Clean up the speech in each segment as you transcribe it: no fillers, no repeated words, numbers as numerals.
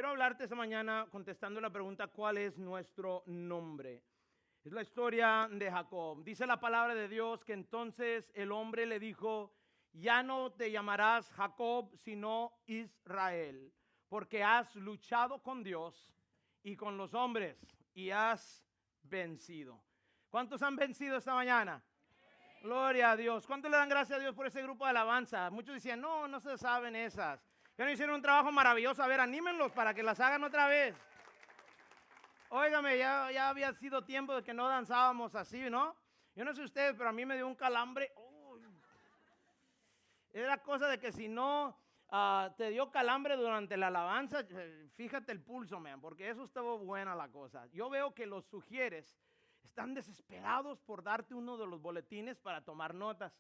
Quiero hablarte esta mañana contestando la pregunta, ¿cuál es nuestro nombre? Es la historia de Jacob. Dice la palabra de Dios que entonces el hombre le dijo, ya no te llamarás Jacob, sino Israel, porque has luchado con Dios y con los hombres y has vencido. ¿Cuántos han vencido esta mañana? Gloria a Dios. ¿Cuántos le dan gracias a Dios por ese grupo de alabanza? Muchos decían, no se saben esas. Que no hicieron un trabajo maravilloso. A ver, anímenlos para que las hagan otra vez. Óigame, ya había sido tiempo de que no danzábamos así, ¿no? Yo no sé ustedes, pero a mí me dio un calambre. Uy. Era cosa de que si no te dio calambre durante la alabanza, fíjate el pulso, man, porque eso estuvo buena la cosa. Yo veo que los sugieres están desesperados por darte uno de los boletines para tomar notas.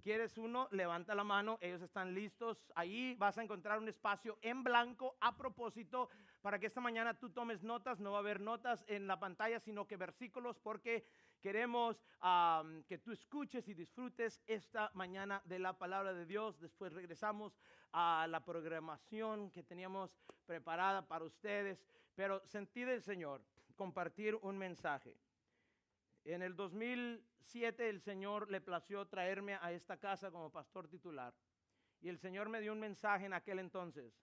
¿Quieres uno? Levanta la mano, ellos están listos. Ahí vas a encontrar un espacio en blanco a propósito para que esta mañana tú tomes notas. No va a haber notas en la pantalla, sino que versículos, porque queremos que tú escuches y disfrutes esta mañana de la palabra de Dios. Después regresamos a la programación que teníamos preparada para ustedes. Pero sentí del Señor compartir un mensaje. En el 2007 el Señor le plació traerme a esta casa como pastor titular. Y el Señor me dio un mensaje en aquel entonces.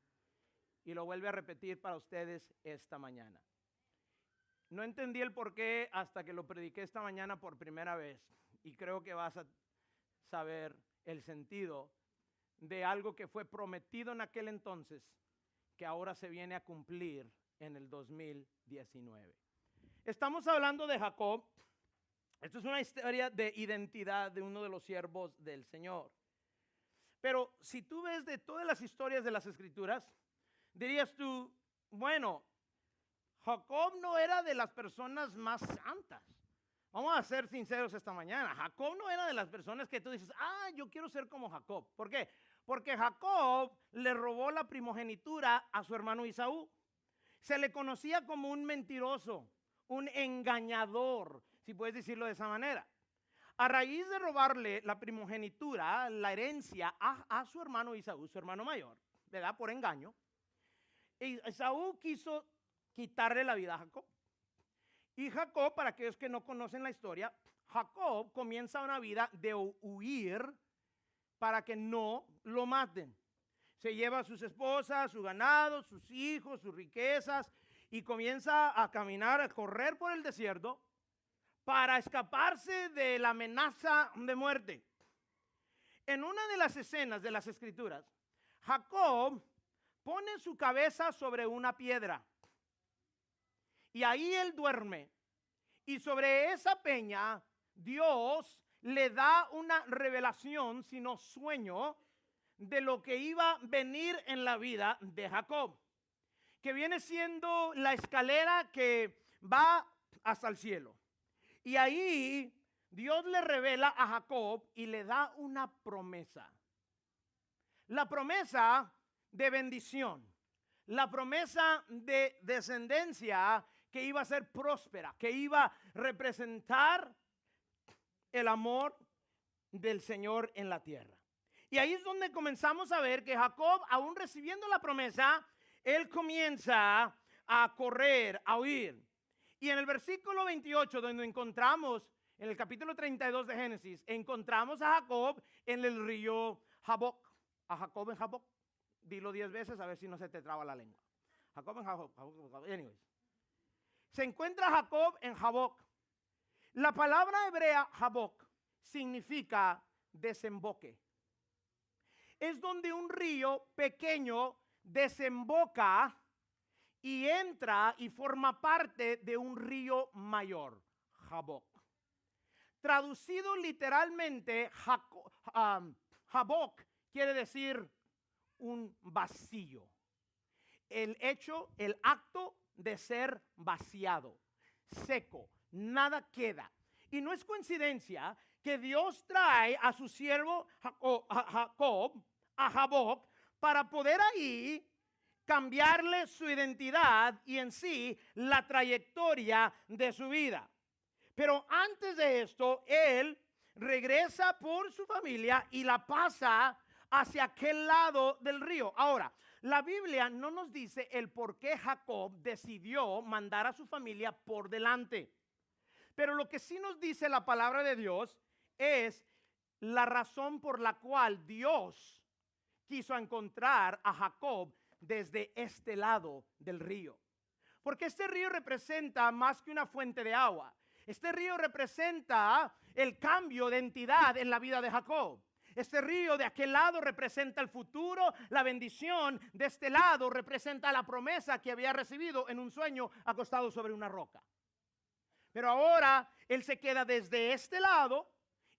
Y lo vuelve a repetir para ustedes esta mañana. No entendí el por qué hasta que lo prediqué esta mañana por primera vez. Y creo que vas a saber el sentido de algo que fue prometido en aquel entonces, que ahora se viene a cumplir en el 2019. Estamos hablando de Jacob. Esto es una historia de identidad de uno de los siervos del Señor. Pero si tú ves de todas las historias de las Escrituras, dirías tú, bueno, Jacob no era de las personas más santas. Vamos a ser sinceros esta mañana. Jacob no era de las personas que tú dices, yo quiero ser como Jacob. ¿Por qué? Porque Jacob le robó la primogenitura a su hermano Esaú. Se le conocía como un mentiroso, un engañador, si puedes decirlo de esa manera. A raíz de robarle la primogenitura, la herencia a su hermano Esaú, su hermano mayor, ¿verdad? Por engaño, Esaú quiso quitarle la vida a Jacob. Y Jacob, para aquellos que no conocen la historia, Jacob comienza una vida de huir para que no lo maten. Se lleva a sus esposas, su ganado, sus hijos, sus riquezas y comienza a caminar, a correr por el desierto para escaparse de la amenaza de muerte. En una de las escenas de las Escrituras, Jacob pone su cabeza sobre una piedra y ahí él duerme. Y sobre esa peña Dios le da una revelación, sino sueño, de lo que iba a venir en la vida de Jacob, que viene siendo la escalera que va hasta el cielo. Y ahí Dios le revela a Jacob y le da una promesa. La promesa de bendición. La promesa de descendencia que iba a ser próspera, que iba a representar el amor del Señor en la tierra. Y ahí es donde comenzamos a ver que Jacob, aún recibiendo la promesa, él comienza a correr, a huir. Y en el versículo 28, donde encontramos, en el capítulo 32 de Génesis, encontramos a Jacob en el río Jaboc. A Jacob en Jaboc. Dilo 10 veces a ver si no se te traba la lengua. Jacob en Jaboc. Anyways. Se encuentra Jacob en Jaboc. La palabra hebrea Jaboc significa desemboque. Es donde un río pequeño desemboca y entra y forma parte de un río mayor, Jaboc. Traducido literalmente, Jaboc quiere decir un vacío. El acto de ser vaciado, seco, nada queda. Y no es coincidencia que Dios trae a su siervo Jacob, a Jaboc, para poder ahí cambiarle su identidad y en sí la trayectoria de su vida. Pero antes de esto, él regresa por su familia y la pasa hacia aquel lado del río. Ahora, la Biblia no nos dice el por qué Jacob decidió mandar a su familia por delante. Pero lo que sí nos dice la palabra de Dios es la razón por la cual Dios quiso encontrar a Jacob desde este lado del río. Porque este río representa más que una fuente de agua. Este río representa el cambio de entidad en la vida de Jacob. Este río de aquel lado representa el futuro, la bendición. De este lado representa la promesa que había recibido en un sueño acostado sobre una roca. Pero ahora él se queda desde este lado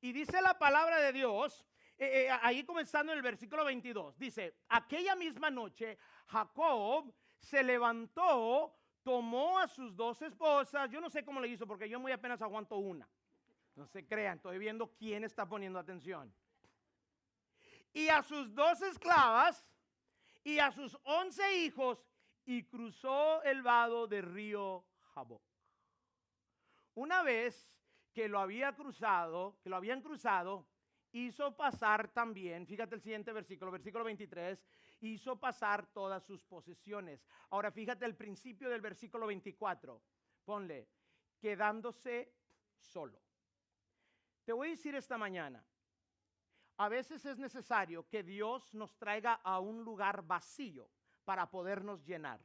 y dice la palabra de Dios, ahí comenzando en el versículo 22, dice, aquella misma noche Jacob se levantó, tomó a sus 2 esposas, yo no sé cómo le hizo porque yo muy apenas aguanto una, no se crean, estoy viendo quién está poniendo atención, y a sus 2 esclavas y a sus 11 hijos y cruzó el vado del río Jaboc. Una vez que lo habían cruzado, hizo pasar también, fíjate el siguiente versículo 23, hizo pasar todas sus posesiones. Ahora fíjate el principio del versículo 24, ponle, quedándose solo. Te voy a decir esta mañana, a veces es necesario que Dios nos traiga a un lugar vacío para podernos llenar.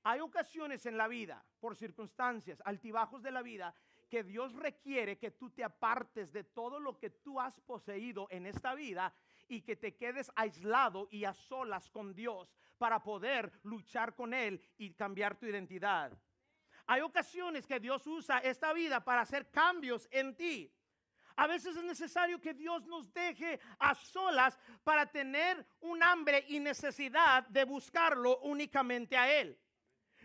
Hay ocasiones en la vida, por circunstancias, altibajos de la vida, que Dios requiere que tú te apartes de todo lo que tú has poseído en esta vida y que te quedes aislado y a solas con Dios para poder luchar con Él y cambiar tu identidad. Hay ocasiones que Dios usa esta vida para hacer cambios en ti. A veces es necesario que Dios nos deje a solas para tener un hambre y necesidad de buscarlo únicamente a Él.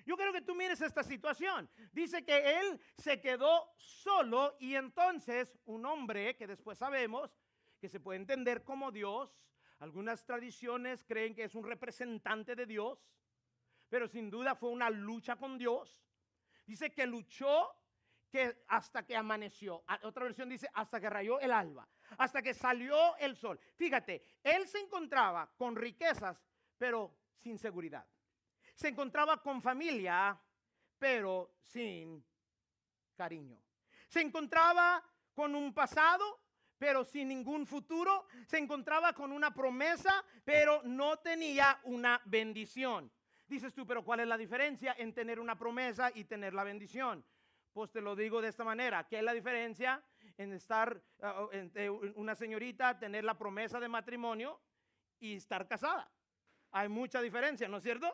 Yo quiero que tú mires esta situación. Dice que él se quedó solo y entonces un hombre que después sabemos que se puede entender como Dios. Algunas tradiciones creen que es un representante de Dios, pero sin duda fue una lucha con Dios. Dice que luchó hasta que amaneció. Otra versión dice hasta que rayó el alba, hasta que salió el sol. Fíjate, él se encontraba con riquezas, pero sin seguridad. Se encontraba con familia, pero sin cariño. Se encontraba con un pasado, pero sin ningún futuro. Se encontraba con una promesa, pero no tenía una bendición. Dices tú, pero ¿cuál es la diferencia en tener una promesa y tener la bendición? Pues te lo digo de esta manera. ¿Qué es la diferencia en estar una señorita, tener la promesa de matrimonio y estar casada? Hay mucha diferencia, ¿no es cierto?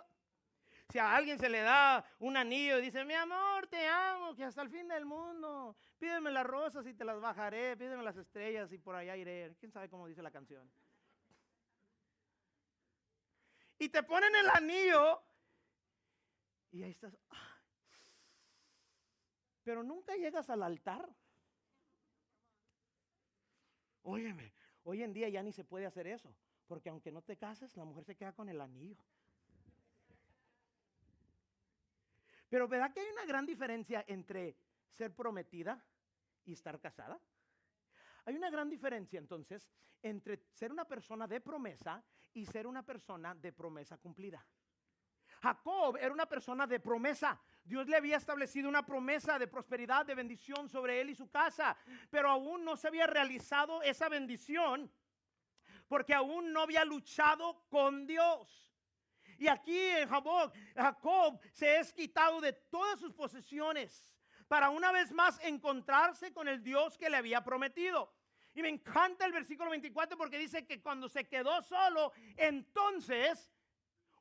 Si a alguien se le da un anillo y dice, mi amor, te amo, que hasta el fin del mundo, pídeme las rosas y te las bajaré, pídeme las estrellas y por allá iré. ¿Quién sabe cómo dice la canción? Y te ponen el anillo y ahí estás. Pero nunca llegas al altar. Óyeme, hoy en día ya ni se puede hacer eso, porque aunque no te cases, la mujer se queda con el anillo. Pero ¿verdad que hay una gran diferencia entre ser prometida y estar casada? Hay una gran diferencia entonces entre ser una persona de promesa y ser una persona de promesa cumplida. Jacob era una persona de promesa. Dios le había establecido una promesa de prosperidad, de bendición sobre él y su casa, pero aún no se había realizado esa bendición porque aún no había luchado con Dios. Y aquí en Jacob se es quitado de todas sus posesiones para una vez más encontrarse con el Dios que le había prometido. Y me encanta el versículo 24 porque dice que cuando se quedó solo, entonces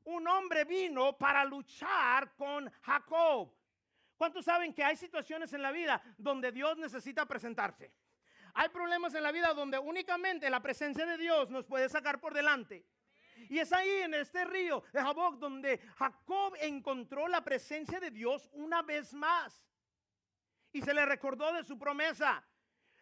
un hombre vino para luchar con Jacob. ¿Cuántos saben que hay situaciones en la vida donde Dios necesita presentarse? Hay problemas en la vida donde únicamente la presencia de Dios nos puede sacar por delante. Y es ahí en este río de Jaboc donde Jacob encontró la presencia de Dios una vez más. Y se le recordó de su promesa.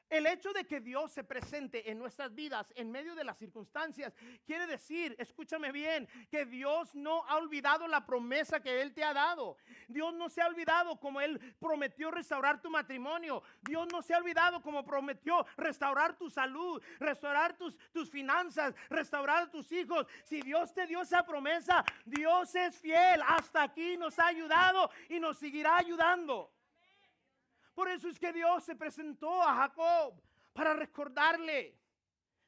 El hecho de que Dios se presente en nuestras vidas en medio de las circunstancias quiere decir, escúchame bien, que Dios no ha olvidado la promesa que Él te ha dado. Dios no se ha olvidado como Él prometió restaurar tu matrimonio. Dios no se ha olvidado como prometió restaurar tu salud, restaurar tus finanzas, restaurar a tus hijos. Si Dios te dio esa promesa, Dios es fiel. Hasta aquí nos ha ayudado y nos seguirá ayudando. Por eso es que Dios se presentó a Jacob para recordarle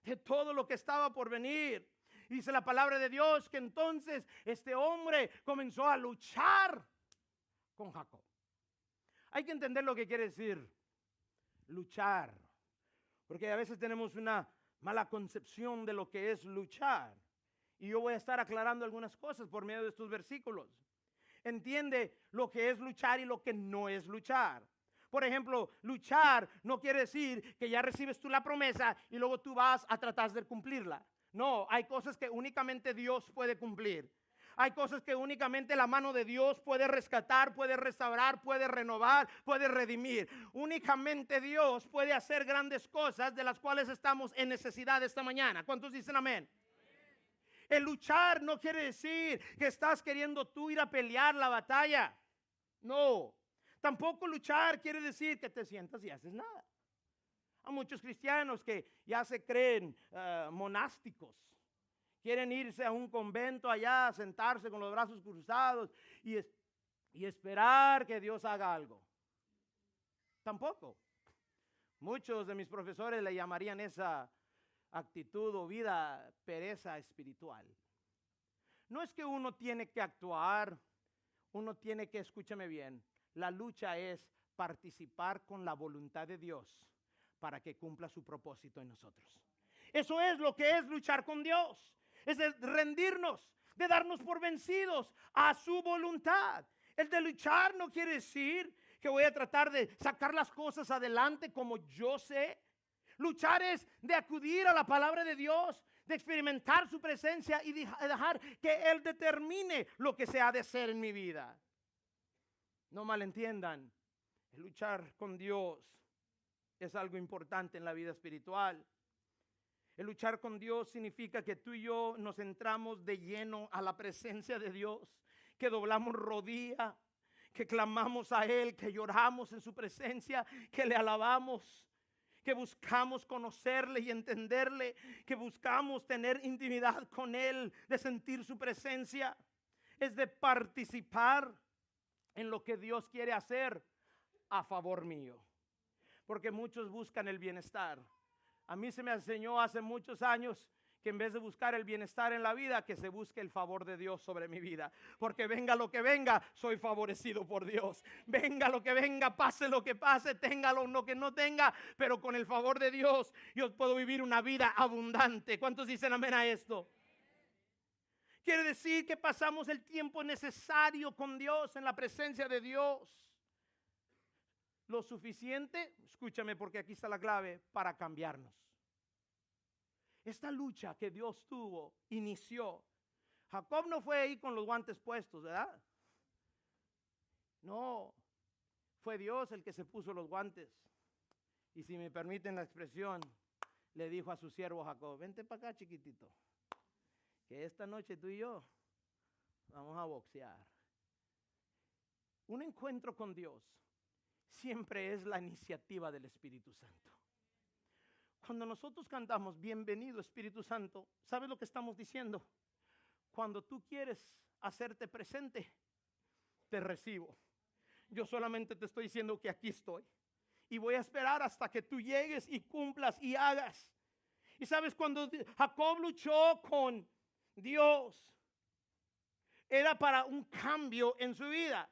de todo lo que estaba por venir. Y dice la palabra de Dios que entonces este hombre comenzó a luchar con Jacob. Hay que entender lo que quiere decir luchar, porque a veces tenemos una mala concepción de lo que es luchar. Y yo voy a estar aclarando algunas cosas por medio de estos versículos. Entiende lo que es luchar y lo que no es luchar. Por ejemplo, luchar no quiere decir que ya recibes tú la promesa y luego tú vas a tratar de cumplirla. No, hay cosas que únicamente Dios puede cumplir. Hay cosas que únicamente la mano de Dios puede rescatar, puede restaurar, puede renovar, puede redimir. Únicamente Dios puede hacer grandes cosas de las cuales estamos en necesidad esta mañana. ¿Cuántos dicen amén? El luchar no quiere decir que estás queriendo tú ir a pelear la batalla. No. Tampoco luchar quiere decir que te sientas y haces nada. Hay muchos cristianos que ya se creen monásticos. Quieren irse a un convento allá, sentarse con los brazos cruzados y esperar que Dios haga algo. Tampoco. Muchos de mis profesores le llamarían esa actitud o vida pereza espiritual. No es que uno tiene que actuar, uno tiene que, escúchame bien, la lucha es participar con la voluntad de Dios para que cumpla su propósito en nosotros. Eso es lo que es luchar con Dios. Es de rendirnos, de darnos por vencidos a su voluntad. El de luchar no quiere decir que voy a tratar de sacar las cosas adelante como yo sé. Luchar es de acudir a la palabra de Dios, de experimentar su presencia y dejar que Él determine lo que se ha de hacer en mi vida. No malentiendan, el luchar con Dios es algo importante en la vida espiritual. El luchar con Dios significa que tú y yo nos entramos de lleno a la presencia de Dios, que doblamos rodilla, que clamamos a Él, que lloramos en su presencia, que le alabamos, que buscamos conocerle y entenderle, que buscamos tener intimidad con Él, de sentir su presencia. Es de participar en lo que Dios quiere hacer a favor mío. Porque muchos buscan el bienestar. A mí se me enseñó hace muchos años que en vez de buscar el bienestar en la vida, que se busque el favor de Dios sobre mi vida. Porque venga lo que venga, soy favorecido por Dios. Venga lo que venga, pase lo que pase, tenga lo que no tenga, pero con el favor de Dios yo puedo vivir una vida abundante. ¿Cuántos dicen amén a esto? Quiere decir que pasamos el tiempo necesario con Dios, en la presencia de Dios. Lo suficiente, escúchame porque aquí está la clave, para cambiarnos. Esta lucha que Dios tuvo, inició. Jacob no fue ahí con los guantes puestos, ¿verdad? No, fue Dios el que se puso los guantes. Y si me permiten la expresión, le dijo a su siervo Jacob, vente para acá chiquitito, que esta noche tú y yo vamos a boxear. Un encuentro con Dios siempre es la iniciativa del Espíritu Santo. Cuando nosotros cantamos, bienvenido Espíritu Santo, ¿sabes lo que estamos diciendo? Cuando tú quieres hacerte presente, te recibo. Yo solamente te estoy diciendo que aquí estoy. Y voy a esperar hasta que tú llegues y cumplas y hagas. Y sabes, cuando Jacob luchó con Dios, era para un cambio en su vida.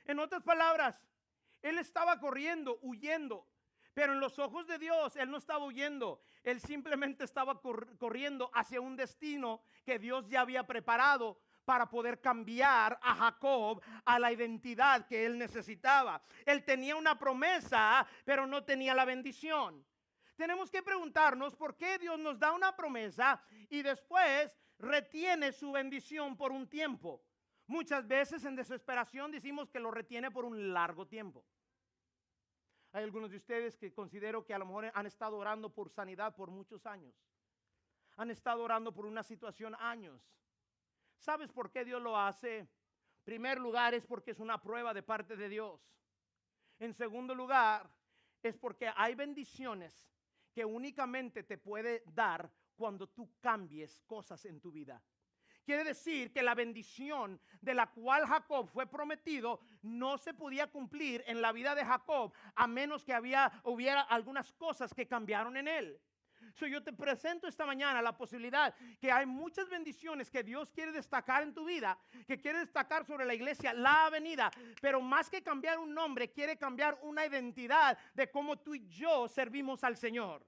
En otras palabras, él estaba corriendo, huyendo. Pero en los ojos de Dios, él no estaba huyendo. Él simplemente estaba corriendo hacia un destino que Dios ya había preparado para poder cambiar a Jacob a la identidad que él necesitaba. Él tenía una promesa, pero no tenía la bendición. Tenemos que preguntarnos por qué Dios nos da una promesa y después retiene su bendición por un tiempo. Muchas veces en desesperación decimos que lo retiene por un largo tiempo. Hay algunos de ustedes que considero que a lo mejor han estado orando por sanidad por muchos años. Han estado orando por una situación años. ¿Sabes por qué Dios lo hace? En primer lugar es porque es una prueba de parte de Dios. En segundo lugar es porque hay bendiciones que únicamente te puede dar cuando tú cambies cosas en tu vida. Quiere decir que la bendición de la cual Jacob fue prometido no se podía cumplir en la vida de Jacob a menos que hubiera algunas cosas que cambiaron en él. Yo te presento esta mañana la posibilidad que hay muchas bendiciones que Dios quiere destacar en tu vida, que quiere destacar sobre la iglesia, la avenida, pero más que cambiar un nombre, quiere cambiar una identidad de cómo tú y yo servimos al Señor.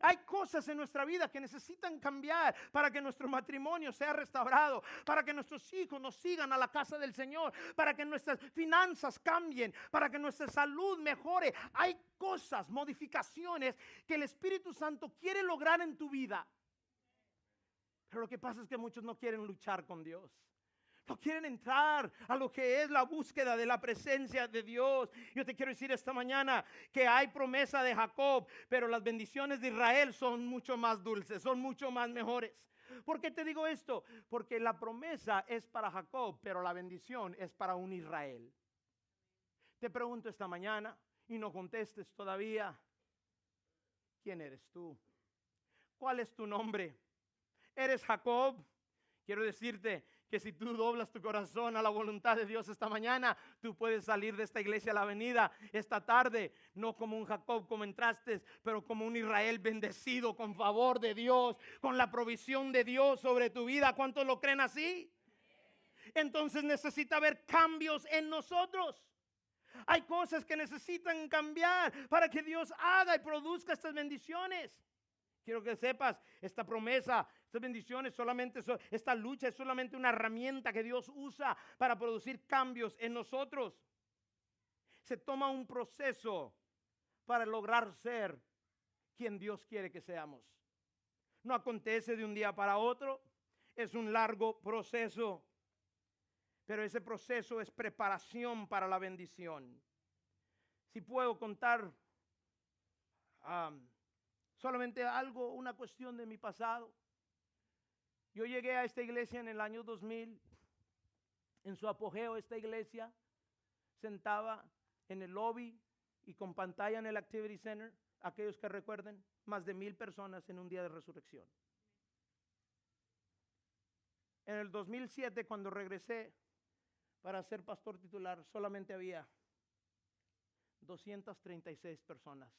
Hay cosas en nuestra vida que necesitan cambiar para que nuestro matrimonio sea restaurado, para que nuestros hijos nos sigan a la casa del Señor, para que nuestras finanzas cambien, para que nuestra salud mejore. Hay cosas, modificaciones que el Espíritu Santo quiere lograr en tu vida. Pero lo que pasa es que muchos no quieren luchar con Dios. No quieren entrar a lo que es la búsqueda de la presencia de Dios. Yo te quiero decir esta mañana que hay promesa de Jacob, pero las bendiciones de Israel son mucho más dulces, son mucho más mejores. ¿Por qué te digo esto? Porque la promesa es para Jacob, pero la bendición es para un Israel. Te pregunto esta mañana y no contestes todavía. ¿Quién eres tú? ¿Cuál es tu nombre? ¿Eres Jacob? Quiero decirte que si tú doblas tu corazón a la voluntad de Dios esta mañana, tú puedes salir de esta iglesia a la avenida esta tarde, no como un Jacob como entraste, pero como un Israel bendecido con favor de Dios, con la provisión de Dios sobre tu vida. ¿Cuántos lo creen así? Entonces necesita haber cambios en nosotros. Hay cosas que necesitan cambiar para que Dios haga y produzca estas bendiciones. Quiero que sepas, esta promesa, estas bendiciones, esta lucha es solamente una herramienta que Dios usa para producir cambios en nosotros. Se toma un proceso para lograr ser quien Dios quiere que seamos. No acontece de un día para otro, es un largo proceso, pero ese proceso es preparación para la bendición. Si puedo contar solamente algo, una cuestión de mi pasado. Yo llegué a esta iglesia en el año 2000. En su apogeo, esta iglesia sentaba en el lobby y con pantalla en el Activity Center, aquellos que recuerden, más de 1,000 personas en un día de resurrección. En el 2007, cuando regresé para ser pastor titular, solamente había 236 personas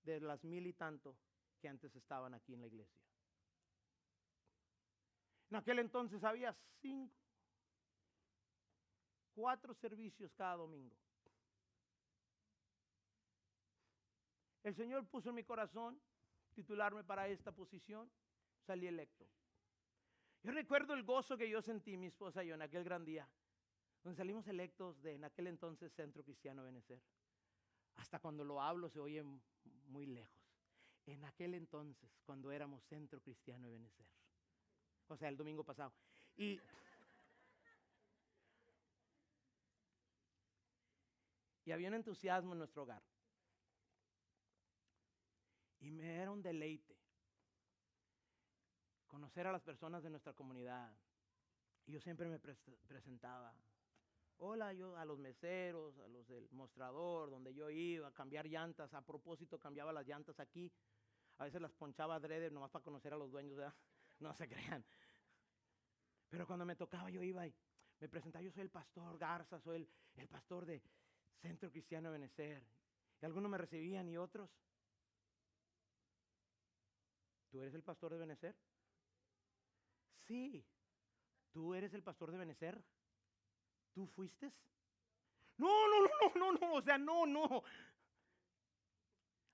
de las 1,000 y tanto que antes estaban aquí en la iglesia. En aquel entonces había 4 servicios cada domingo. El Señor puso en mi corazón titularme para esta posición, salí electo. Yo recuerdo el gozo que yo sentí, mi esposa y yo, en aquel gran día, donde salimos electos de en aquel entonces Centro Cristiano Ebenezer. Hasta cuando lo hablo se oye muy lejos. En aquel entonces, cuando éramos Centro Cristiano Ebenezer. O sea, el domingo pasado. Y había un entusiasmo en nuestro hogar. Y me era un deleite conocer a las personas de nuestra comunidad. Y yo siempre me presentaba. Hola, yo a los meseros, a los del mostrador, donde yo iba a cambiar llantas. A propósito, cambiaba las llantas aquí. A veces las ponchaba adrede nomás para conocer a los dueños, ¿verdad? No se crean. Pero cuando me tocaba yo iba y me presentaba. Yo soy el pastor Garza, soy el pastor de Centro Cristiano Ebenezer. Y algunos me recibían y otros. ¿Tú eres el pastor de Ebenezer? Sí. ¿Tú eres el pastor de Ebenezer? ¿Tú fuiste? No, o sea, no.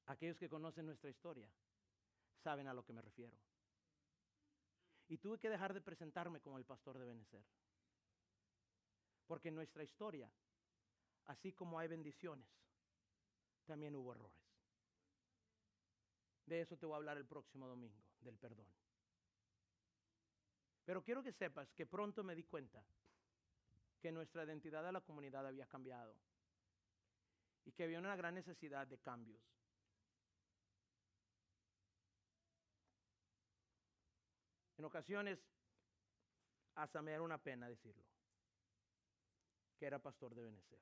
Aquellos que conocen nuestra historia saben a lo que me refiero. Y tuve que dejar de presentarme como el pastor de Ebenezer. Porque en nuestra historia, así como hay bendiciones, también hubo errores. De eso te voy a hablar el próximo domingo, del perdón. Pero quiero que sepas que pronto me di cuenta que nuestra identidad de la comunidad había cambiado. y que había una gran necesidad de cambios. En ocasiones, hasta me era una pena decirlo, que era pastor de Benecer.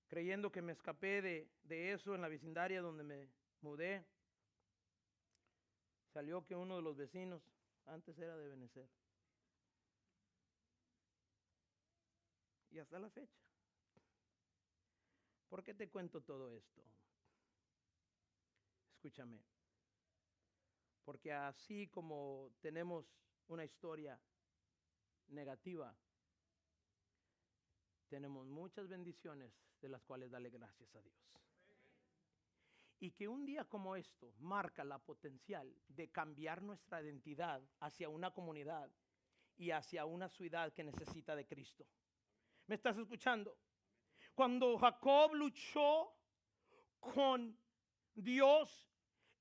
Creyendo que me escapé de eso en la vecindaria donde me mudé, salió que uno de los vecinos antes era de Benecer. Y hasta la fecha. ¿Por qué te cuento todo esto? Escúchame. Porque así como tenemos una historia negativa, tenemos muchas bendiciones de las cuales darle gracias a Dios. Y que un día como esto marca la potencial de cambiar nuestra identidad hacia una comunidad y hacia una ciudad que necesita de Cristo. ¿Me estás escuchando? Cuando Jacob luchó con Dios,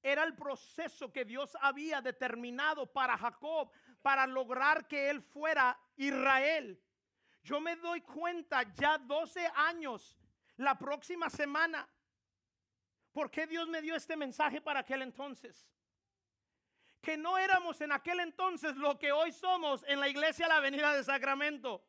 era el proceso que Dios había determinado para Jacob, para lograr que él fuera Israel. Yo me doy cuenta ya 12 años, la próxima semana, ¿por qué Dios me dio este mensaje para aquel entonces? Que no éramos en aquel entonces lo que hoy somos en la iglesia La Avenida de Sacramento.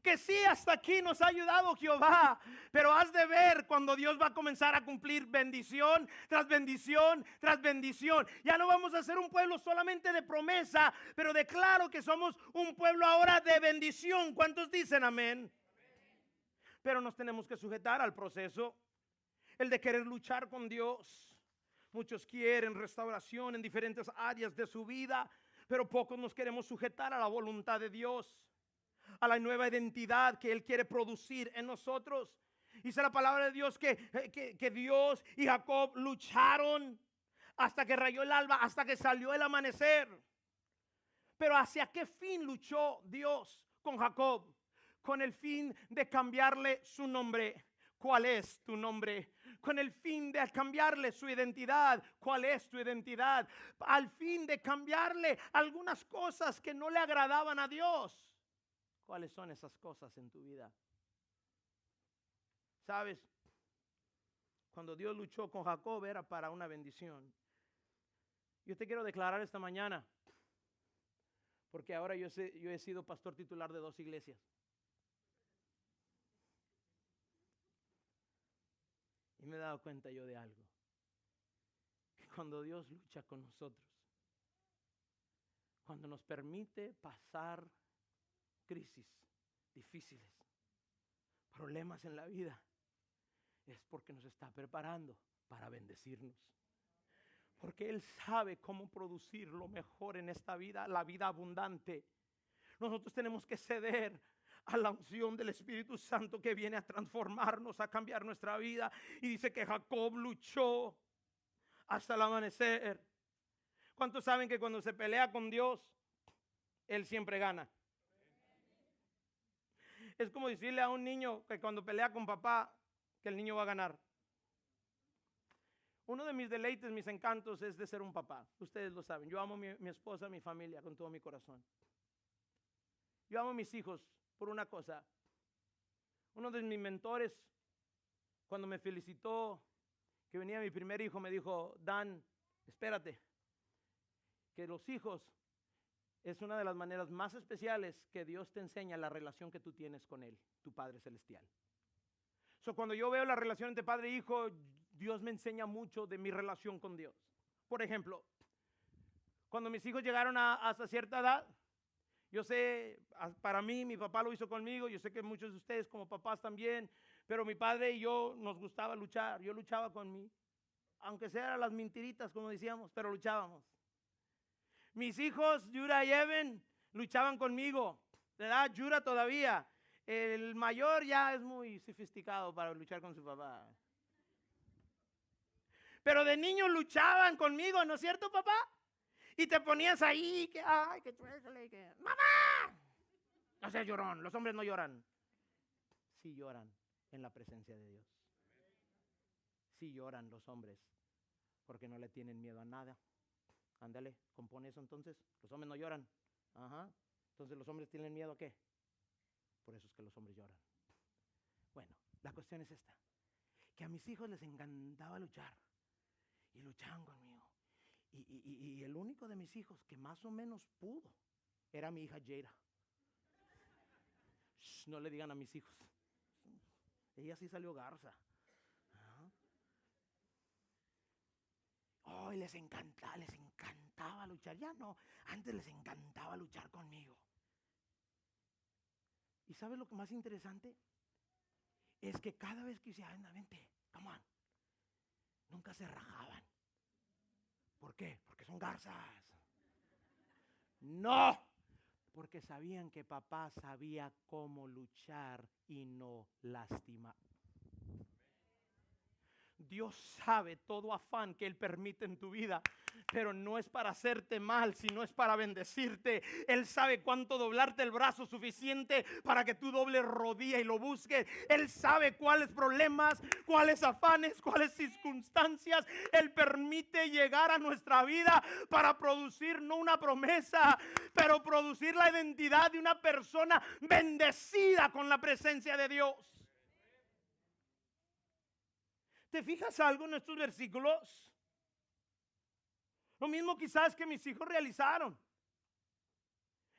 Que sí, hasta aquí nos ha ayudado Jehová, pero has de ver cuando Dios va a comenzar a cumplir bendición tras bendición tras bendición. Ya no vamos a ser un pueblo solamente de promesa, pero declaro que somos un pueblo ahora de bendición. ¿Cuántos dicen amén? Pero nos tenemos que sujetar al proceso, el de querer luchar con Dios. Muchos quieren restauración en diferentes áreas de su vida, pero pocos nos queremos sujetar a la voluntad de Dios, a la nueva identidad que Él quiere producir en nosotros. Dice la palabra de Dios que Dios y Jacob lucharon hasta que rayó el alba, hasta que salió el amanecer. Pero ¿hacia qué fin luchó Dios con Jacob? Con el fin de cambiarle su nombre. ¿Cuál es tu nombre? Con el fin de cambiarle su identidad. ¿Cuál es tu identidad? Al fin de cambiarle algunas cosas que no le agradaban a Dios. ¿Cuáles son esas cosas en tu vida? ¿Sabes? Cuando Dios luchó con Jacob era para una bendición. Yo te quiero declarar esta mañana, porque ahora yo he sido pastor titular de 2 iglesias. Y me he dado cuenta yo de algo. Que cuando Dios lucha con nosotros, cuando nos permite pasar crisis difíciles, problemas en la vida, es porque nos está preparando para bendecirnos. Porque Él sabe cómo producir lo mejor en esta vida, la vida abundante. Nosotros tenemos que ceder a la unción del Espíritu Santo que viene a transformarnos, a cambiar nuestra vida. Y dice que Jacob luchó hasta el amanecer. ¿Cuántos saben que cuando se pelea con Dios, Él siempre gana? Es como decirle a un niño que cuando pelea con papá, que el niño va a ganar. Uno de mis deleites, mis encantos es de ser un papá. Ustedes lo saben. Yo amo a mi esposa, a mi familia con todo mi corazón. Yo amo a mis hijos por una cosa. Uno de mis mentores, cuando me felicitó que venía mi primer hijo, me dijo: Dan, espérate, que los hijos es una de las maneras más especiales que Dios te enseña la relación que tú tienes con Él, tu Padre Celestial. Cuando yo veo la relación entre padre e hijo, Dios me enseña mucho de mi relación con Dios. Por ejemplo, cuando mis hijos llegaron hasta cierta edad, yo sé, para mí, mi papá lo hizo conmigo, yo sé que muchos de ustedes como papás también, pero mi padre y yo nos gustaba luchar. Yo luchaba con mí, aunque sean las mentiritas, como decíamos, pero luchábamos. Mis hijos, Yura y Evan, luchaban conmigo, ¿verdad? Yura todavía. El mayor ya es muy sofisticado para luchar con su papá. Pero de niños luchaban conmigo, ¿no es cierto, papá? Y te ponías ahí, que ay, que chuécale, que ¡mamá! No seas llorón, los hombres no lloran. Sí lloran en la presencia de Dios. Sí lloran los hombres, porque no le tienen miedo a nada. Ándale, compone eso entonces. Los hombres no lloran. Ajá. Entonces los hombres tienen miedo a qué. Por eso es que los hombres lloran. Bueno, La cuestión es esta, que a mis hijos les encantaba luchar y luchaban conmigo. Y el único de mis hijos que más o menos pudo era mi hija Jada. Shh, no le digan a mis hijos. Ella sí salió garza. Oh, y les encantaba luchar. Ya no, antes les encantaba luchar conmigo. ¿Y sabes lo que más interesante? Es que cada vez que decía, anda, vente, come on, nunca se rajaban. ¿Por qué? Porque son garzas. No, porque sabían que papá sabía cómo luchar y no lastimar. Dios sabe todo afán que Él permite en tu vida, pero no es para hacerte mal, sino es para bendecirte. Él sabe cuánto doblarte el brazo suficiente para que tú dobles rodilla y lo busques. Él sabe cuáles problemas, cuáles afanes, cuáles circunstancias Él permite llegar a nuestra vida para producir no una promesa, pero producir la identidad de una persona bendecida con la presencia de Dios. ¿Te fijas algo en estos versículos? Lo mismo quizás que mis hijos realizaron.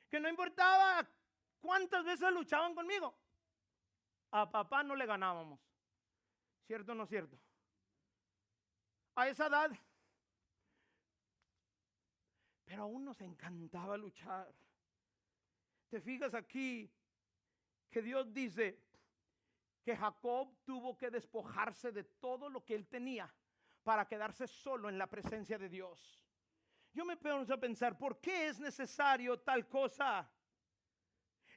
Que no importaba cuántas veces luchaban conmigo, a papá no le ganábamos. ¿Cierto o no cierto? A esa edad. Pero aún nos encantaba luchar. ¿Te fijas aquí que Dios dice que Jacob tuvo que despojarse de todo lo que él tenía para quedarse solo en la presencia de Dios? Yo me pongo a pensar, ¿por qué es necesario tal cosa?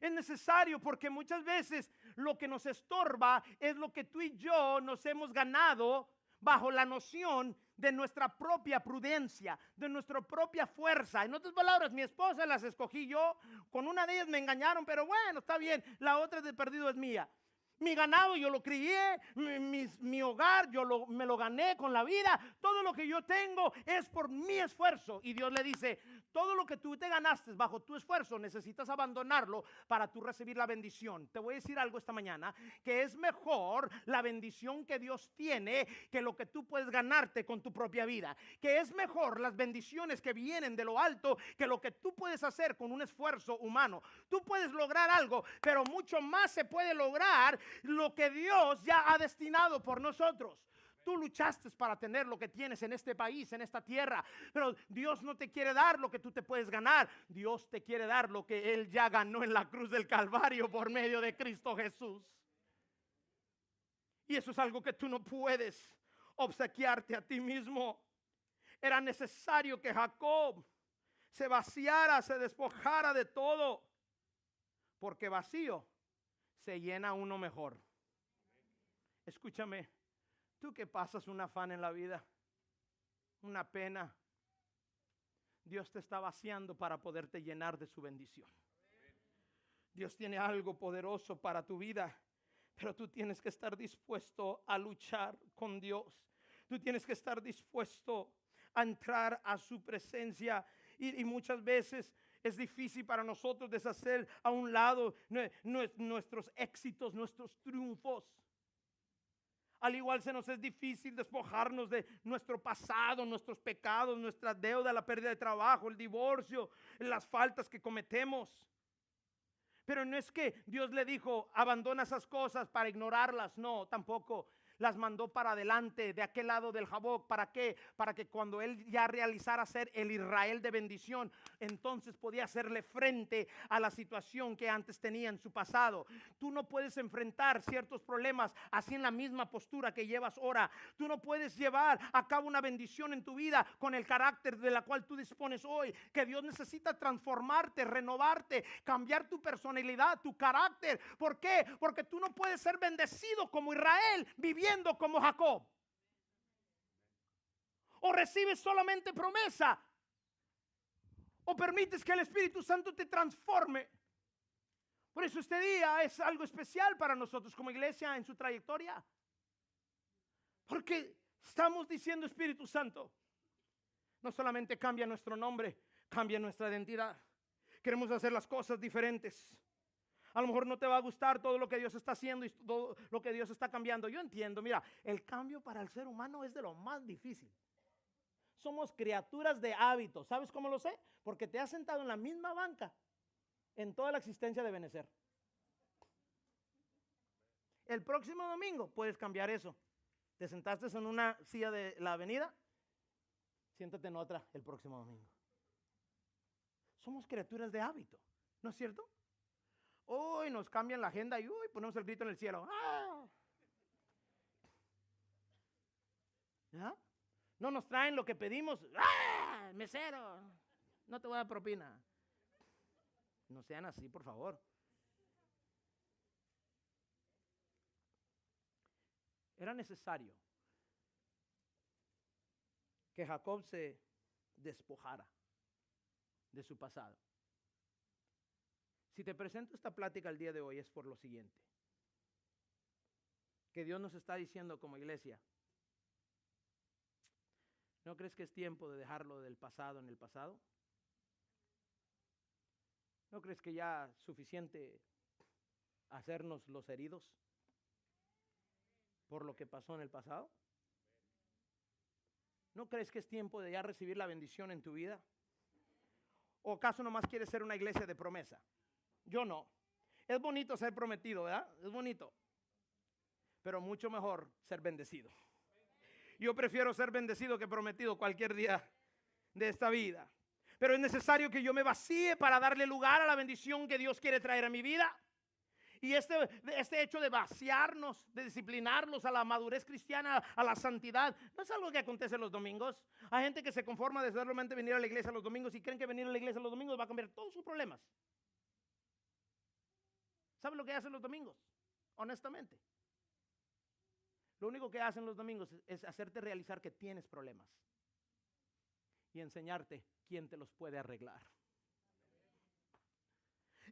Es necesario porque muchas veces lo que nos estorba es lo que tú y yo nos hemos ganado bajo la noción de nuestra propia prudencia, de nuestra propia fuerza. En otras palabras, mi esposa las escogí yo, con una de ellas me engañaron, pero bueno, está bien, la otra de perdido es mía. Mi ganado yo lo crié, mi hogar me lo gané con la vida. Todo lo que yo tengo es por mi esfuerzo. Y Dios le dice, todo lo que tú te ganaste bajo tu esfuerzo necesitas abandonarlo para tú recibir la bendición. Te voy a decir algo esta mañana, que es mejor la bendición que Dios tiene que lo que tú puedes ganarte con tu propia vida. Que es mejor las bendiciones que vienen de lo alto que lo que tú puedes hacer con un esfuerzo humano. Tú puedes lograr algo, pero mucho más se puede lograr lo que Dios ya ha destinado por nosotros. Tú luchaste para tener lo que tienes en este país, en esta tierra, pero Dios no te quiere dar lo que tú te puedes ganar. Dios te quiere dar lo que Él ya ganó en la cruz del Calvario por medio de Cristo Jesús. Y eso es algo que tú no puedes obsequiarte a ti mismo. Era necesario que Jacob se vaciara, se despojara de todo, porque vacío se llena uno mejor. Escúchame, tú que pasas un afán en la vida, una pena, Dios te está vaciando para poderte llenar de su bendición. Dios tiene algo poderoso para tu vida, pero tú tienes que estar dispuesto a luchar con Dios. Tú tienes que estar dispuesto a entrar a su presencia y muchas veces es difícil para nosotros deshacer a un lado nuestros éxitos, nuestros triunfos. Al igual se nos es difícil despojarnos de nuestro pasado, nuestros pecados, nuestra deuda, la pérdida de trabajo, el divorcio, las faltas que cometemos. Pero no es que Dios le dijo, abandona esas cosas para ignorarlas. No, tampoco. Las mandó para adelante, de aquel lado del Jaboc. ¿Para qué? Para que cuando él ya realizara ser el Israel de bendición, entonces podía hacerle frente a la situación que antes tenía en su pasado. Tú no puedes enfrentar ciertos problemas así en la misma postura que llevas ahora. Tú no puedes llevar a cabo una bendición en tu vida con el carácter de la cual tú dispones hoy. Que Dios necesita transformarte, renovarte, cambiar tu personalidad, tu carácter. ¿Por qué? Porque tú no puedes ser bendecido como Israel viviendo como Jacob. O recibes solamente promesa, o permites que el Espíritu Santo te transforme. Por eso este día es algo especial para nosotros como iglesia en su trayectoria, porque estamos diciendo, Espíritu Santo, no solamente cambia nuestro nombre, cambia nuestra identidad. Queremos hacer las cosas diferentes. A lo mejor no te va a gustar todo lo que Dios está haciendo y todo lo que Dios está cambiando. Yo entiendo, mira, el cambio para el ser humano es de lo más difícil. Somos criaturas de hábitos. ¿Sabes cómo lo sé? Porque te has sentado en la misma banca en toda la existencia de Benecer. El próximo domingo puedes cambiar eso. Te sentaste en una silla de la avenida, siéntate en otra el próximo domingo. Somos criaturas de hábito, ¿no es cierto? Hoy nos cambian la agenda y ponemos el grito en el cielo. ¡Ah! ¿Ya? No nos traen lo que pedimos. ¡Ah! Mesero, no te voy a dar propina. No sean así, por favor. Era necesario que Jacob se despojara de su pasado. Si te presento esta plática el día de hoy es por lo siguiente. Que Dios nos está diciendo como iglesia, ¿no crees que es tiempo de dejarlo del pasado en el pasado? ¿No crees que ya es suficiente hacernos los heridos por lo que pasó en el pasado? ¿No crees que es tiempo de ya recibir la bendición en tu vida? ¿O acaso nomás quieres ser una iglesia de promesa? Yo no. Es bonito ser prometido, ¿verdad? Es bonito. Pero mucho mejor ser bendecido. Yo prefiero ser bendecido que prometido cualquier día de esta vida. Pero es necesario que yo me vacíe para darle lugar a la bendición que Dios quiere traer a mi vida. Y este hecho de vaciarnos, de disciplinarnos a la madurez cristiana, a la santidad, no es algo que acontece los domingos. Hay gente que se conforma de solamente venir a la iglesia los domingos y creen que venir a la iglesia los domingos va a cambiar todos sus problemas. ¿Saben lo que hacen los domingos? Honestamente. Lo único que hacen los domingos es hacerte realizar que tienes problemas y enseñarte quién te los puede arreglar.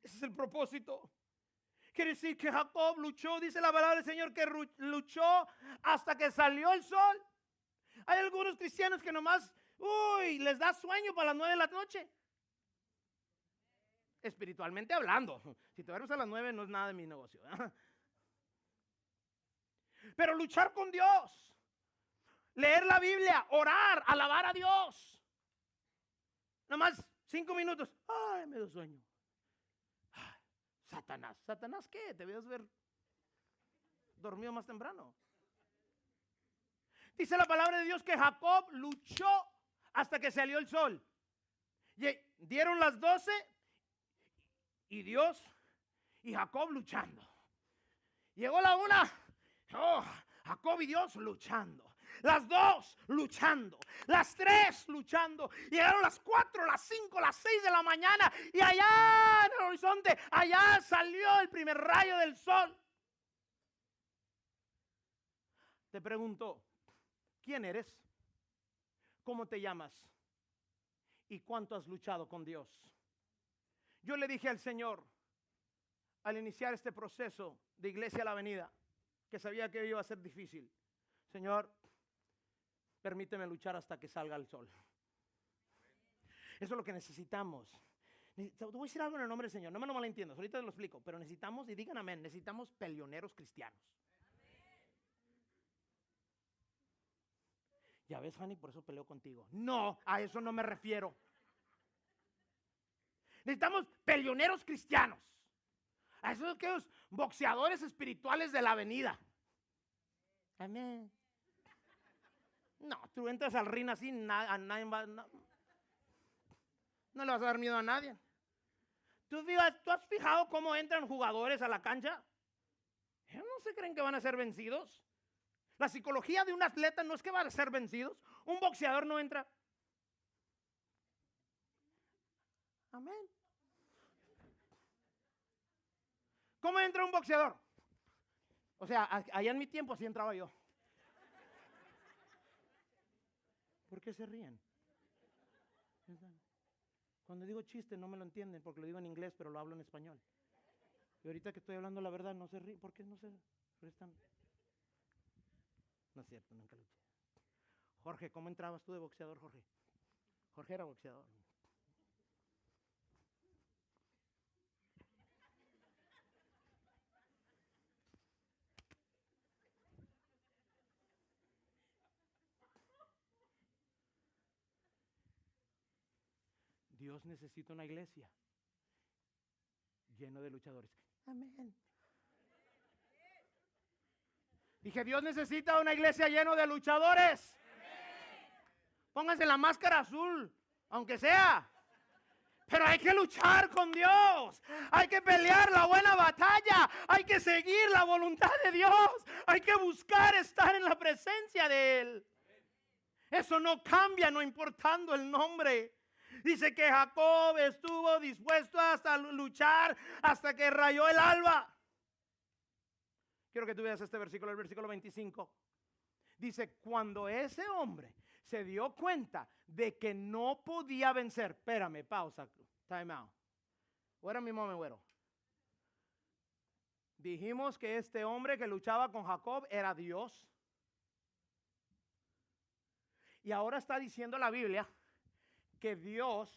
Ese es el propósito. Quiere decir que Jacob luchó, dice la palabra del Señor, que luchó hasta que salió el sol. Hay algunos cristianos que nomás, les da sueño para las 9 de la noche. Espiritualmente hablando. Si te duermes a las 9 no es nada de mi negocio. Pero luchar con Dios, leer la Biblia, orar, alabar a Dios. Nomás 5 minutos. Ay, me dio sueño. Satanás. ¿Satanás qué? Te debías ver dormido más temprano. Dice la palabra de Dios que Jacob luchó hasta que salió el sol. Dieron las 12 y Dios y Jacob luchando. Llegó la 1, Jacob y Dios luchando. Las 2 luchando, las 3 luchando, llegaron las 4, las 5, las 6 de la mañana y allá en el horizonte, allá salió el primer rayo del sol. Te pregunto, ¿quién eres? ¿Cómo te llamas? ¿Y cuánto has luchado con Dios? Yo le dije al Señor, al iniciar este proceso de Iglesia a la Avenida, que sabía que iba a ser difícil, Señor, permíteme luchar hasta que salga el sol. Eso es lo que necesitamos. Te voy a decir algo en el nombre del Señor. No me lo malentiendas, ahorita te lo explico. Pero necesitamos, y digan amén, necesitamos peleoneros cristianos. Ya ves, Fanny, por eso peleo contigo. No, a eso no me refiero. Necesitamos peleoneros cristianos. A esos aquellos boxeadores espirituales de la avenida. Amén. No, tú entras al ring así, a nadie va, no le vas a dar miedo a nadie. ¿Tú has fijado cómo entran jugadores a la cancha? Ellos no se creen que van a ser vencidos. La psicología de un atleta no es que van a ser vencidos. Un boxeador no entra. Amén. ¿Cómo entra un boxeador? O sea, allá en mi tiempo así entraba yo. ¿Por qué se ríen? Cuando digo chiste no me lo entienden porque lo digo en inglés, pero lo hablo en español. Y ahorita que estoy hablando la verdad no se ríen. ¿Por qué no se restan? No es cierto, nunca luché. Jorge, ¿cómo entrabas tú de boxeador, Jorge? Jorge era boxeador. Dios necesita una iglesia lleno de luchadores. Amén. Dije, Dios necesita una iglesia llena de luchadores. Pónganse la máscara azul, aunque sea. Pero hay que luchar con Dios. Hay que pelear la buena batalla. Hay que seguir la voluntad de Dios. Hay que buscar estar en la presencia de Él. Eso no cambia, no importando el nombre. Dice que Jacob estuvo dispuesto hasta luchar hasta que rayó el alba. Quiero que tú veas este versículo, el versículo 25. Dice, cuando ese hombre se dio cuenta de que no podía vencer. Espérame, pausa, time out. Wait a mi moment, güero. Dijimos que este hombre que luchaba con Jacob era Dios. Y ahora está diciendo la Biblia que Dios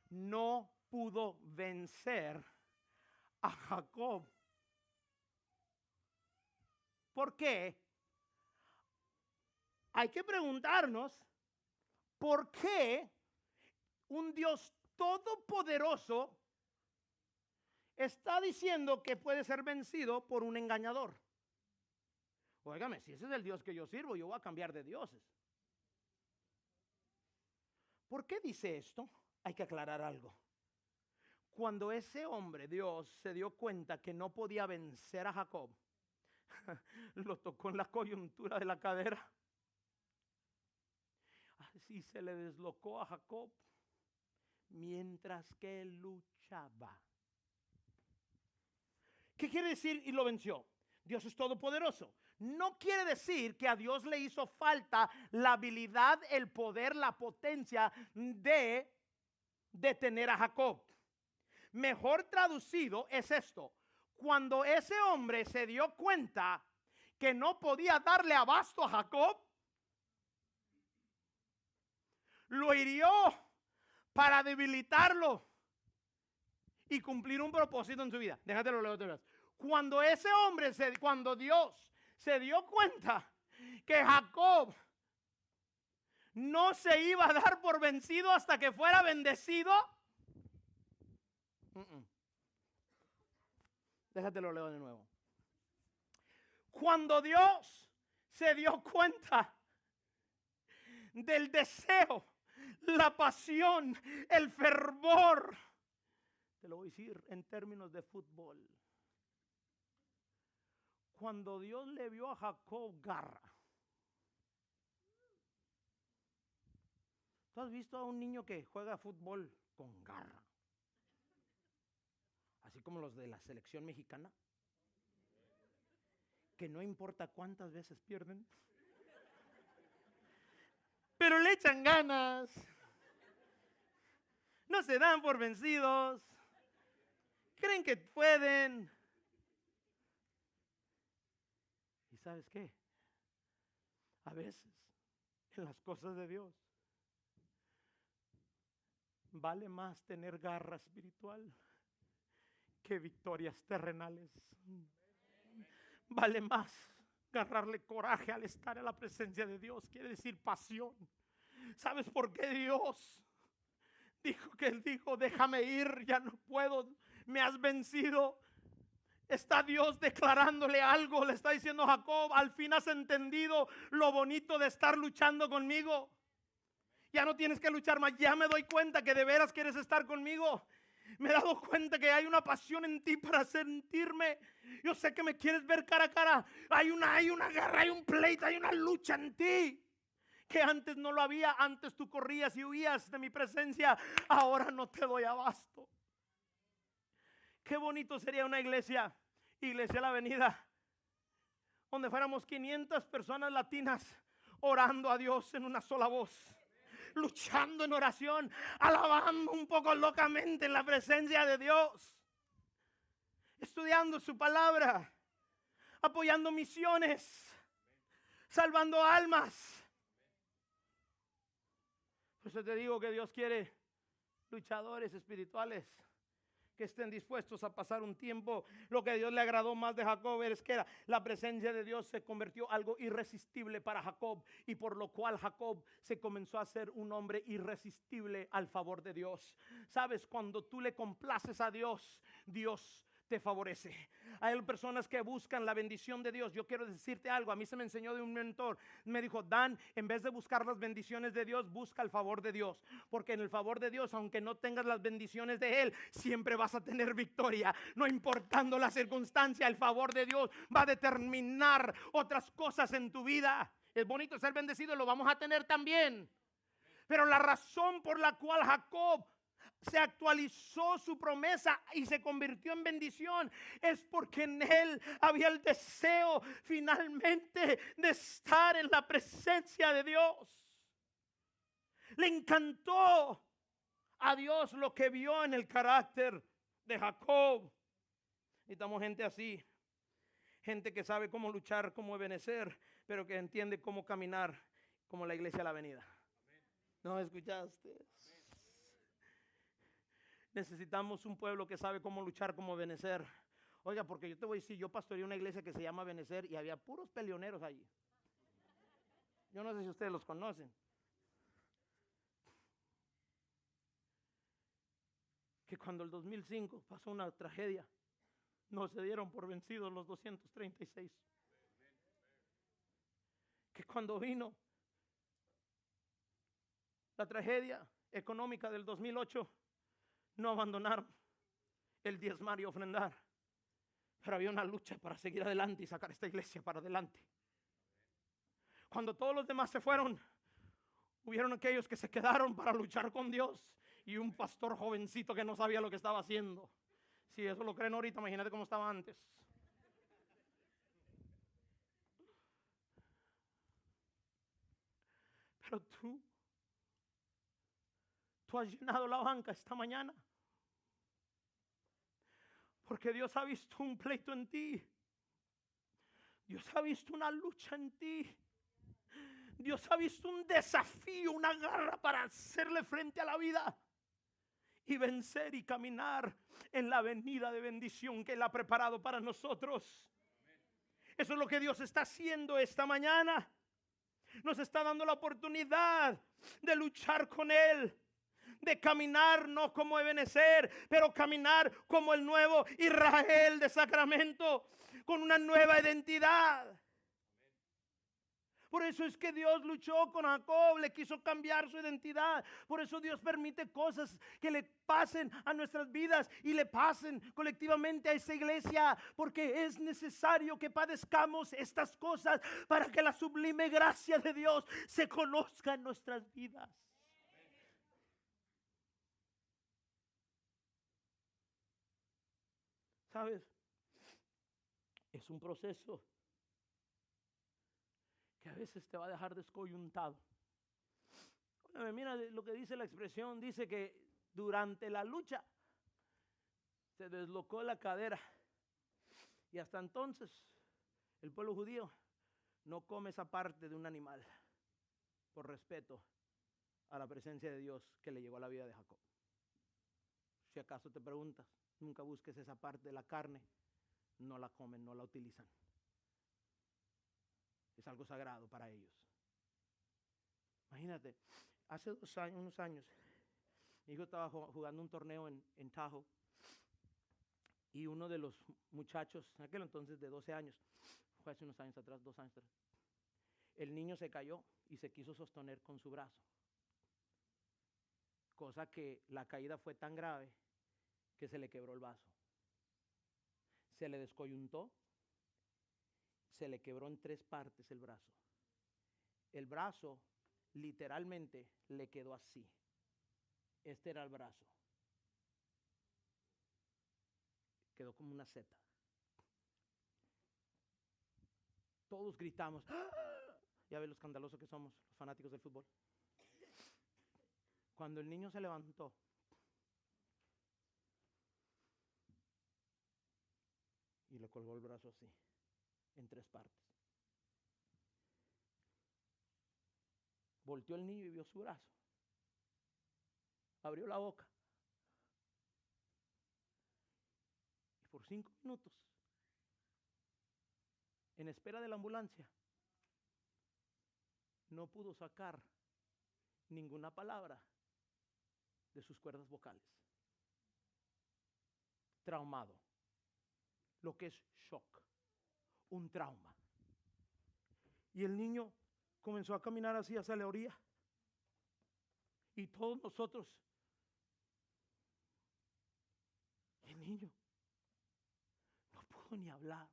no pudo vencer a Jacob. ¿Por qué? Hay que preguntarnos por qué un Dios todopoderoso está diciendo que puede ser vencido por un engañador. Óigame, si ese es el Dios que yo sirvo, yo voy a cambiar de dioses. ¿Por qué dice esto? Hay que aclarar algo. Cuando ese hombre, Dios, se dio cuenta que no podía vencer a Jacob, lo tocó en la coyuntura de la cadera. Así se le deslocó a Jacob mientras que luchaba. ¿Qué quiere decir y lo venció? Dios es todopoderoso. No quiere decir que a Dios le hizo falta la habilidad, el poder, la potencia de detener a Jacob. Mejor traducido es esto. Cuando ese hombre se dio cuenta que no podía darle abasto a Jacob, lo hirió para debilitarlo y cumplir un propósito en su vida. Déjatelo leer otra vez. Cuando ese hombre, cuando Dios se dio cuenta que Jacob no se iba a dar por vencido hasta que fuera bendecido. Déjatelo leer de nuevo. Cuando Dios se dio cuenta del deseo, la pasión, el fervor, te lo voy a decir en términos de fútbol. Cuando Dios le vio a Jacob garra. ¿Tú has visto a un niño que juega fútbol con garra? Así como los de la selección mexicana. Que no importa cuántas veces pierden, pero le echan ganas. No se dan por vencidos. Creen que pueden. ¿Y sabes qué? A veces, en las cosas de Dios, vale más tener garra espiritual que victorias terrenales. Vale más agarrarle coraje al estar en la presencia de Dios. Quiere decir pasión. ¿Sabes por qué Dios dijo que Él dijo, déjame ir, ya no puedo, me has vencido? Está Dios declarándole algo, le está diciendo a Jacob, al fin has entendido lo bonito de estar luchando conmigo. Ya no tienes que luchar más, ya me doy cuenta que de veras quieres estar conmigo. Me he dado cuenta que hay una pasión en ti para sentirme. Yo sé que me quieres ver cara a cara. Hay una guerra, hay un pleito, hay una lucha en ti. Que antes no lo había. Antes tú corrías y huías de mi presencia. Ahora no te doy abasto. Qué bonito sería una iglesia La Avenida, donde fuéramos 500 personas latinas orando a Dios en una sola voz. Luchando en oración, alabando un poco locamente en la presencia de Dios, estudiando su palabra, apoyando misiones, salvando almas. Por eso te digo que Dios quiere luchadores espirituales que estén dispuestos a pasar un tiempo. Lo que a Dios le agradó más de Jacob es que la presencia de Dios se convirtió algo irresistible para Jacob, y por lo cual Jacob se comenzó a ser un hombre irresistible al favor de Dios. Sabes, cuando tú le complaces a Dios, Dios te favorece. Hay personas que buscan la bendición de Dios. Yo quiero decirte algo. A mí se me enseñó de un mentor. Me dijo: Dan, en vez de buscar las bendiciones de Dios, busca el favor de Dios. Porque en el favor de Dios, aunque no tengas las bendiciones de Él, siempre vas a tener victoria. No importando la circunstancia, el favor de Dios va a determinar otras cosas en tu vida. Es bonito ser bendecido, lo vamos a tener también. Pero la razón por la cual Jacob se actualizó su promesa y se convirtió en bendición es porque en él había el deseo finalmente de estar en la presencia de Dios. Le encantó a Dios lo que vio en el carácter de Jacob. Necesitamos gente así, gente que sabe cómo luchar, cómo obedecer, pero que entiende cómo caminar como la iglesia de la avenida. ¿No escuchaste? Necesitamos un pueblo que sabe cómo luchar, cómo obedecer. Oiga, porque yo te voy a decir, yo pastoreé una iglesia que se llama Benecer y había puros peleoneros allí. Yo no sé si ustedes los conocen. Que cuando el 2005 pasó una tragedia, no se dieron por vencidos los 236. Que cuando vino la tragedia económica del 2008, no abandonaron el diezmar y ofrendar. Pero había una lucha para seguir adelante y sacar esta iglesia para adelante. Cuando todos los demás se fueron, hubieron aquellos que se quedaron para luchar con Dios y un pastor jovencito que no sabía lo que estaba haciendo. Si eso lo creen ahorita, imagínate cómo estaba antes. Pero tú has llenado la banca esta mañana. Porque Dios ha visto un pleito en ti. Dios ha visto una lucha en ti. Dios ha visto un desafío, una garra para hacerle frente a la vida y vencer y caminar en la avenida de bendición que Él ha preparado para nosotros. Eso es lo que Dios está haciendo esta mañana. Nos está dando la oportunidad de luchar con Él, de caminar no como Ebenezer, pero caminar como el nuevo Israel de Sacramento, con una nueva identidad. Por eso es que Dios luchó con Jacob, le quiso cambiar su identidad. Por eso Dios permite cosas que le pasen a nuestras vidas y le pasen colectivamente a esa iglesia, porque es necesario que padezcamos estas cosas para que la sublime gracia de Dios se conozca en nuestras vidas. ¿Sabes? Es un proceso que a veces te va a dejar descoyuntado. Mira lo que dice la expresión, dice que durante la lucha se deslocó la cadera y hasta entonces el pueblo judío no come esa parte de un animal por respeto a la presencia de Dios que le llegó a la vida de Jacob. Si acaso te preguntas, nunca busques esa parte de la carne, no la comen, no la utilizan. Es algo sagrado para ellos. Imagínate, hace unos años, mi hijo estaba jugando un torneo en Tahoe y uno de los muchachos, en aquel entonces de 12 años, fue hace unos años atrás, 2 años atrás, el niño se cayó y se quiso sostener con su brazo. Cosa que la caída fue tan grave que se le quebró el vaso. Se le descoyuntó, se le quebró en 3 partes el brazo. El brazo literalmente le quedó así. Este era el brazo. Quedó como una seta. Todos gritamos. ¡Ah! Ya ves lo escandaloso que somos los fanáticos del fútbol. Cuando el niño se levantó, y le colgó el brazo así, en 3 partes. Volteó el niño y vio su brazo. Abrió la boca. por 5 minutos en espera de la ambulancia, no pudo sacar ninguna palabra de sus cuerdas vocales. Traumado. Lo que es shock. Un trauma. Y el niño comenzó a caminar así hacia la orilla. Y todos nosotros. El niño no pudo ni hablar.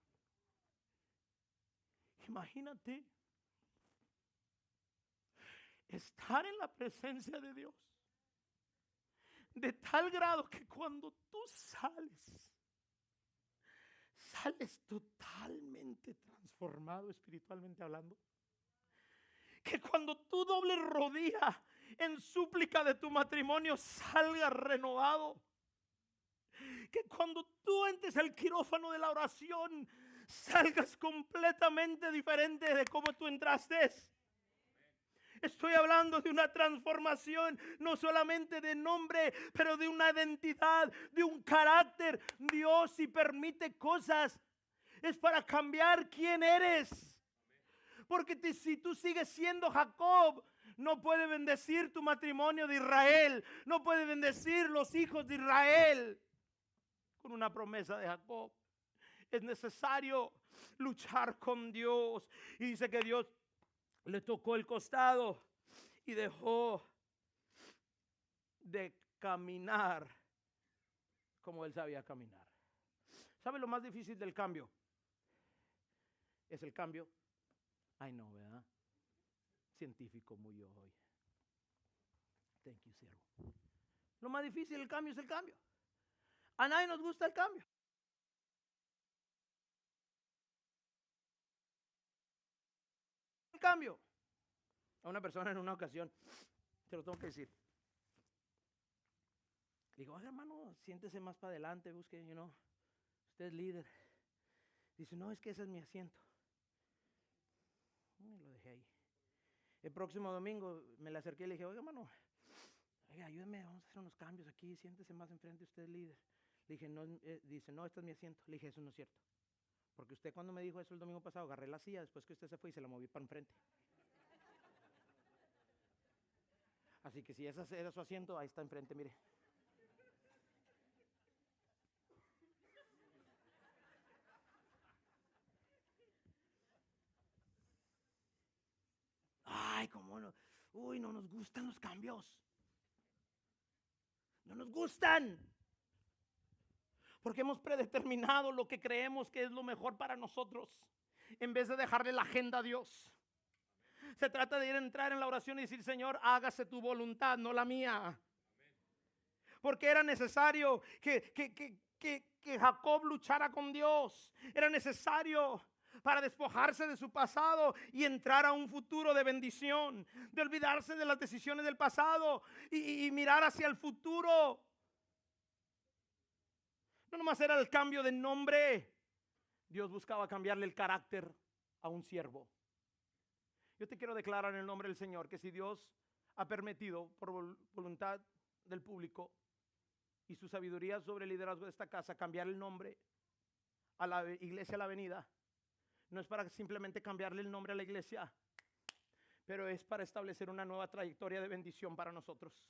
Imagínate estar en la presencia de Dios de tal grado que cuando tú sales totalmente transformado espiritualmente hablando. Que cuando tú dobles rodilla en súplica de tu matrimonio salgas renovado. Que cuando tú entres al quirófano de la oración salgas completamente diferente de cómo tú entraste. Estoy hablando de una transformación, no solamente de nombre, pero de una identidad, de un carácter. Dios, si permite cosas, es para cambiar quién eres. Porque si tú sigues siendo Jacob, no puede bendecir tu matrimonio de Israel, no puede bendecir los hijos de Israel con una promesa de Jacob. Es necesario luchar con Dios. Y dice que Dios le tocó el costado y dejó de caminar como él sabía caminar. ¿Sabe lo más difícil del cambio? Es el cambio. Ay, no, ¿verdad? Científico muy yo hoy. Thank you, siervo. Lo más difícil del cambio es el cambio. A nadie nos gusta el cambio. El cambio. A una persona en una ocasión, te lo tengo que decir. Le digo, hermano, siéntese más para adelante, busque, usted es líder. Dice, no, es que ese es mi asiento. Y lo dejé ahí. El próximo domingo me le acerqué y le dije, oiga, hermano, ayúdeme, vamos a hacer unos cambios aquí, siéntese más enfrente, usted es líder. Le dije, no, dice, no, este es mi asiento. Le dije, eso no es cierto. Porque usted cuando me dijo eso el domingo pasado, agarré la silla después que usted se fue y se la moví para enfrente. Así que si ese era su asiento, ahí está enfrente, mire. Ay, cómo no. Uy, no nos gustan los cambios. No nos gustan. Porque hemos predeterminado lo que creemos que es lo mejor para nosotros, en vez de dejarle la agenda a Dios. Se trata de entrar en la oración y decir, Señor, hágase tu voluntad, no la mía. Porque era necesario que Jacob luchara con Dios. Era necesario para despojarse de su pasado y entrar a un futuro de bendición, de olvidarse de las decisiones del pasado y mirar hacia el futuro. No nomás era el cambio de nombre. Dios buscaba cambiarle el carácter a un siervo. Yo te quiero declarar en el nombre del Señor que si Dios ha permitido por voluntad del público y su sabiduría sobre el liderazgo de esta casa cambiar el nombre a la iglesia La Avenida, no es para simplemente cambiarle el nombre a la iglesia, pero es para establecer una nueva trayectoria de bendición para nosotros.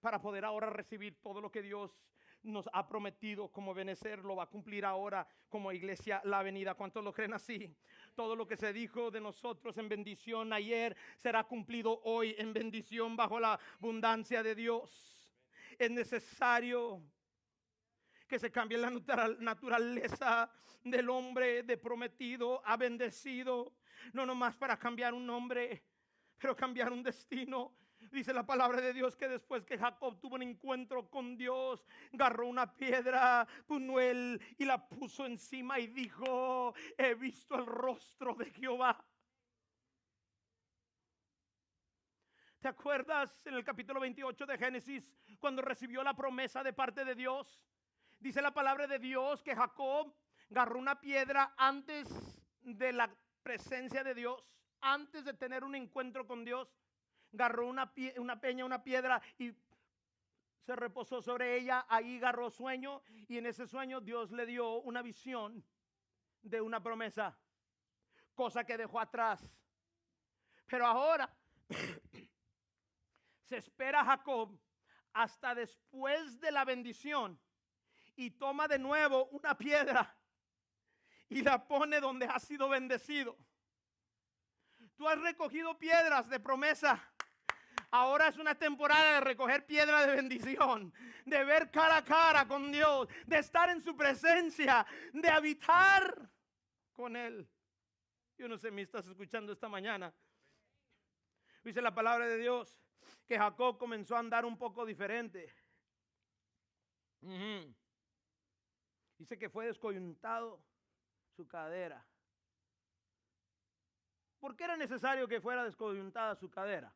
Para poder ahora recibir todo lo que Dios nos ha prometido como Benecer, lo va a cumplir ahora como iglesia La Avenida. ¿Cuántos lo creen así? Todo lo que se dijo de nosotros en bendición ayer será cumplido hoy en bendición bajo la abundancia de Dios. Es necesario que se cambie la naturaleza del hombre de prometido a bendecido, no nomás para cambiar un nombre, pero cambiar un destino. Dice la palabra de Dios que después que Jacob tuvo un encuentro con Dios, agarró una piedra, Punuel, y la puso encima y dijo, he visto el rostro de Jehová. ¿Te acuerdas en el capítulo 28 de Génesis cuando recibió la promesa de parte de Dios? Dice la palabra de Dios que Jacob agarró una piedra antes de la presencia de Dios, antes de tener un encuentro con Dios. Agarró una peña, una piedra y se reposó sobre ella, ahí agarró sueño y en ese sueño Dios le dio una visión de una promesa, cosa que dejó atrás. Pero ahora se espera a Jacob hasta después de la bendición y toma de nuevo una piedra y la pone donde ha sido bendecido. Tú has recogido piedras de promesa. Ahora es una temporada de recoger piedra de bendición, de ver cara a cara con Dios, de estar en su presencia, de habitar con Él. Yo no sé, me estás escuchando esta mañana. Dice la palabra de Dios que Jacob comenzó a andar un poco diferente. Dice que fue descoyuntado su cadera. ¿Por qué era necesario que fuera descoyuntada su cadera?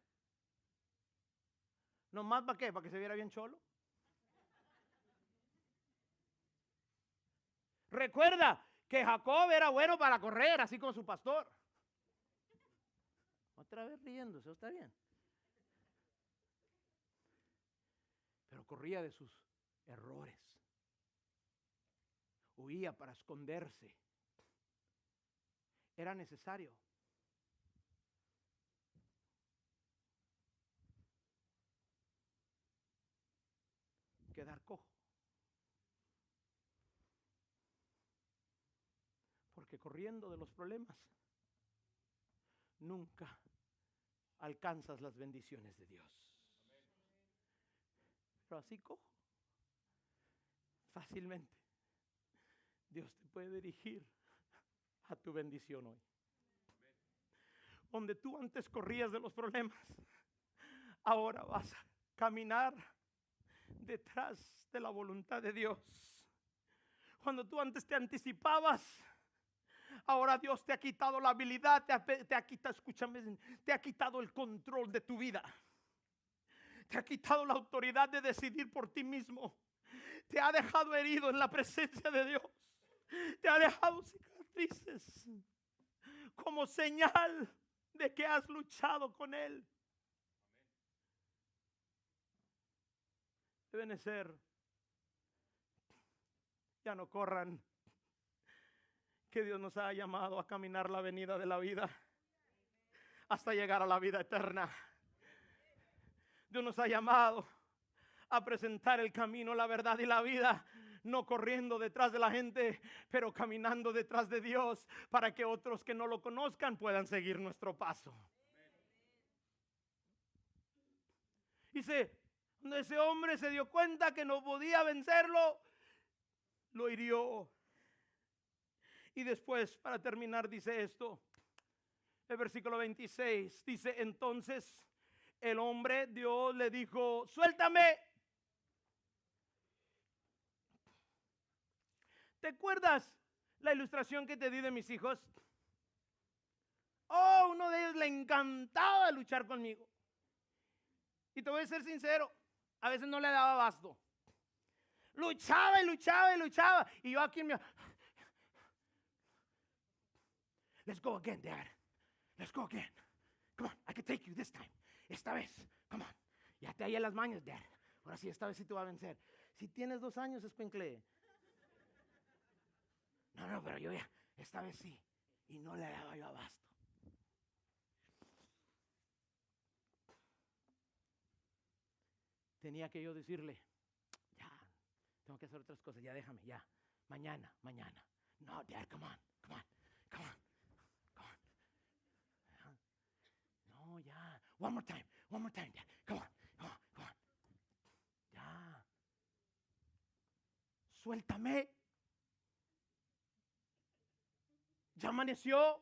¿Nomás para qué? ¿Para que se viera bien cholo? Recuerda que Jacob era bueno para correr, así como su pastor. Otra vez riéndose, está bien. Pero corría de sus errores. Huía para esconderse. Era necesario. Quedar cojo. Porque corriendo de los problemas, nunca alcanzas las bendiciones de Dios. Pero así cojo, fácilmente, Dios te puede dirigir a tu bendición hoy. Donde tú antes corrías de los problemas, ahora vas a caminar detrás de la voluntad de Dios. Cuando tú antes te anticipabas, ahora Dios te ha quitado la habilidad, te ha quitado, escúchame, te ha quitado el control de tu vida. Te ha quitado la autoridad de decidir por ti mismo. Te ha dejado herido en la presencia de Dios. Te ha dejado cicatrices como señal de que has luchado con Él. Deben ser, ya no corran, que Dios nos ha llamado a caminar la avenida de la vida hasta llegar a la vida eterna. Dios nos ha llamado a presentar el camino, la verdad y la vida, no corriendo detrás de la gente, pero caminando detrás de Dios para que otros que no lo conozcan puedan seguir nuestro paso. Dice, cuando ese hombre se dio cuenta que no podía vencerlo, lo hirió. Y después, para terminar, dice esto, el versículo 26, dice, entonces el hombre, Dios le dijo, suéltame. ¿Te acuerdas la ilustración que te di de mis hijos? Oh, uno de ellos le encantaba luchar conmigo. Y te voy a ser sincero, a veces no le daba abasto. Luchaba y luchaba y luchaba. Y yo aquí me... Let's go again, Dad. Let's go again. Come on, I can take you this time. Esta vez, come on. Ya te hallé las mañas, Dad. Ahora sí, esta vez sí te voy a vencer. Si tienes 2 años, escuincle. No, pero yo ya, esta vez sí. Y no le daba yo abasto. Tenía que yo decirle, ya, tengo que hacer otras cosas, ya déjame, ya. Mañana. No, Dad, come on. No, ya. One more time, Dad. Come on. Ya. Suéltame. Ya amaneció.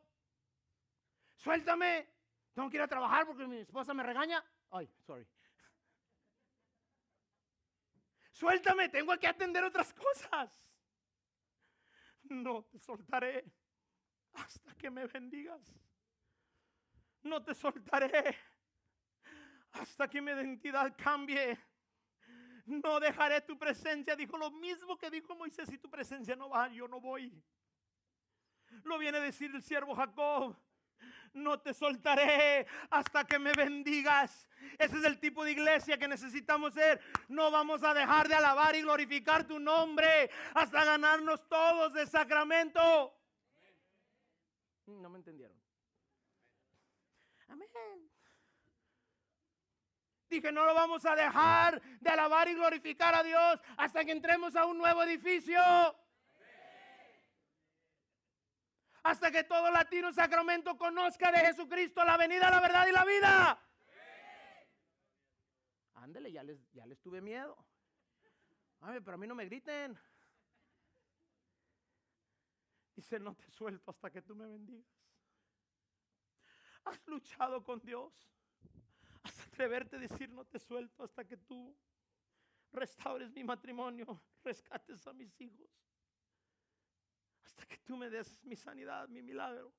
Suéltame. Tengo que ir a trabajar porque mi esposa me regaña. Ay, sorry. Suéltame, tengo que atender otras cosas. No te soltaré hasta que me bendigas. No te soltaré hasta que mi identidad cambie. No dejaré tu presencia. Dijo lo mismo que dijo Moisés, si tu presencia no va, yo no voy. Lo viene a decir el siervo Jacob. No te soltaré hasta que me bendigas. Ese es el tipo de iglesia que necesitamos ser. No vamos a dejar de alabar y glorificar tu nombre hasta ganarnos todos de sacramento. No me entendieron. Amén. Dije, no lo vamos a dejar de alabar y glorificar a Dios hasta que entremos a un nuevo edificio. Hasta que todo Latino Sacramento conozca de Jesucristo, la venida, la verdad y la vida. Ándele, ya les tuve miedo. Ay, pero a mí no me griten. Dice, no te suelto hasta que tú me bendigas. Has luchado con Dios hasta atreverte a decir, no te suelto hasta que tú restaures mi matrimonio, rescates a mis hijos, hasta que tú me des mi sanidad, mi milagro.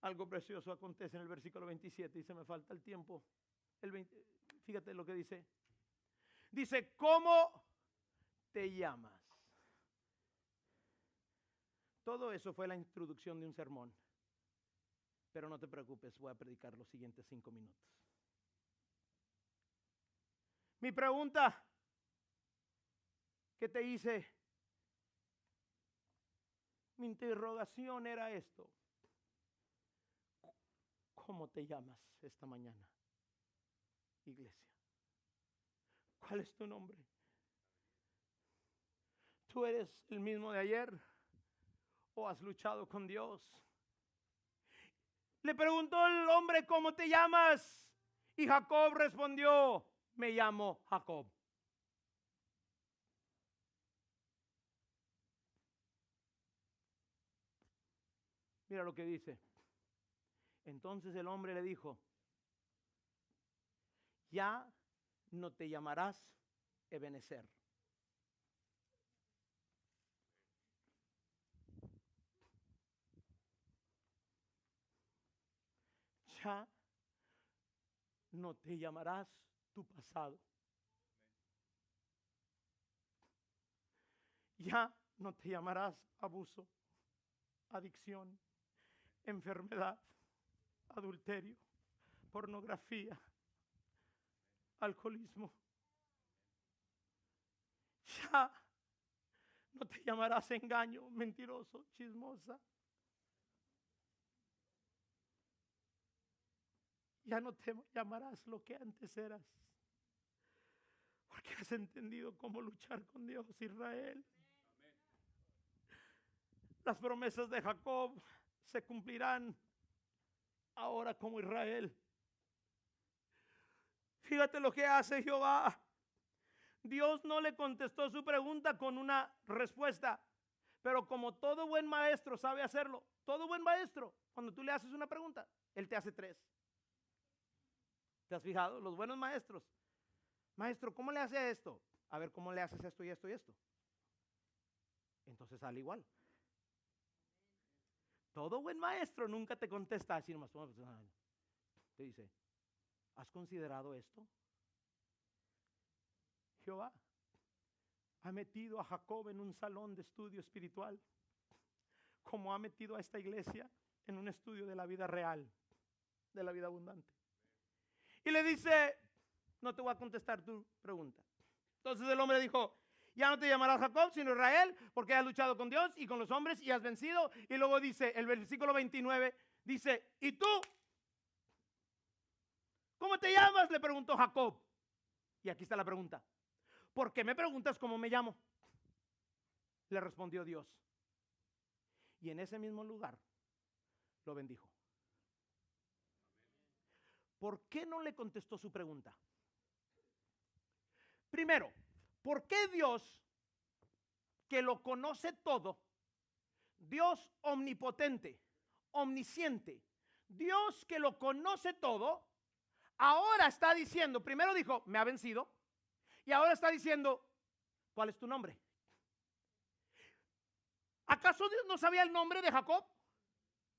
Algo precioso acontece en el versículo 27 y se me falta el tiempo. Fíjate lo que dice. Dice, ¿cómo te llamas? Todo eso fue la introducción de un sermón. Pero no te preocupes, voy a predicar los siguientes 5 minutos. Mi pregunta que te hice, mi interrogación era esto. ¿Cómo te llamas esta mañana, iglesia? ¿Cuál es tu nombre? ¿Tú eres el mismo de ayer o has luchado con Dios? Le preguntó el hombre, ¿cómo te llamas? Y Jacob respondió, me llamo Jacob. Mira lo que dice. Entonces el hombre le dijo, ya no te llamarás Ebenezer. Ya no te llamarás tu pasado. Ya no te llamarás abuso, adicción, enfermedad, adulterio, pornografía, alcoholismo. Ya no te llamarás engaño, mentiroso, chismosa. Ya no te llamarás lo que antes eras. Porque has entendido cómo luchar con Dios, Israel. Las promesas de Jacob se cumplirán ahora como Israel. Fíjate lo que hace Jehová. Dios no le contestó su pregunta con una respuesta, pero como todo buen maestro sabe hacerlo, todo buen maestro, cuando tú le haces una pregunta, él te hace 3. ¿Te has fijado? Los buenos maestros. Maestro, ¿cómo le hace esto? A ver, ¿cómo le haces esto y esto y esto? Entonces sale igual. Todo buen maestro nunca te contesta así nomás. Te dice, ¿has considerado esto? Jehová ha metido a Jacob en un salón de estudio espiritual, como ha metido a esta iglesia en un estudio de la vida real, de la vida abundante. Y le dice, no te voy a contestar tu pregunta. Entonces el hombre dijo, ya no te llamarás Jacob, sino Israel, porque has luchado con Dios y con los hombres y has vencido. Y luego dice, el versículo 29, dice, ¿y tú? ¿Cómo te llamas? Le preguntó Jacob. Y aquí está la pregunta. ¿Por qué me preguntas cómo me llamo? Le respondió Dios. Y en ese mismo lugar lo bendijo. ¿Por qué no le contestó su pregunta? Primero, ¿por qué Dios, que lo conoce todo, Dios omnipotente, omnisciente, Dios que lo conoce todo, ahora está diciendo, primero dijo, me ha vencido, y ahora está diciendo, ¿cuál es tu nombre? ¿Acaso Dios no sabía el nombre de Jacob?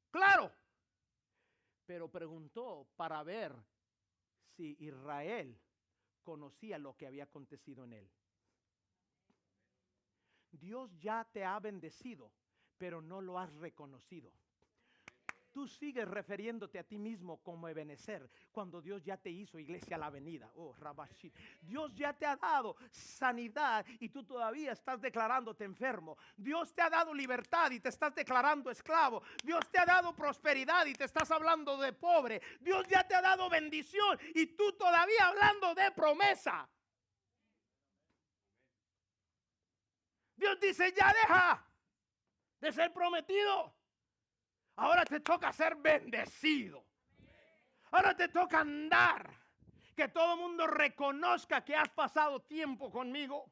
Claro, pero preguntó para ver si Israel conocía lo que había acontecido en él. Dios ya te ha bendecido, pero no lo has reconocido. Tú sigues refiriéndote a ti mismo como Ebenezer, cuando Dios ya te hizo Iglesia a la Avenida. Oh, Rabashi. Dios ya te ha dado sanidad y tú todavía estás declarándote enfermo. Dios te ha dado libertad y te estás declarando esclavo. Dios te ha dado prosperidad y te estás hablando de pobre. Dios ya te ha dado bendición y tú todavía hablando de promesa. Dios dice, ya deja de ser prometido. Ahora te toca ser bendecido. Ahora te toca andar. Que todo el mundo reconozca que has pasado tiempo conmigo.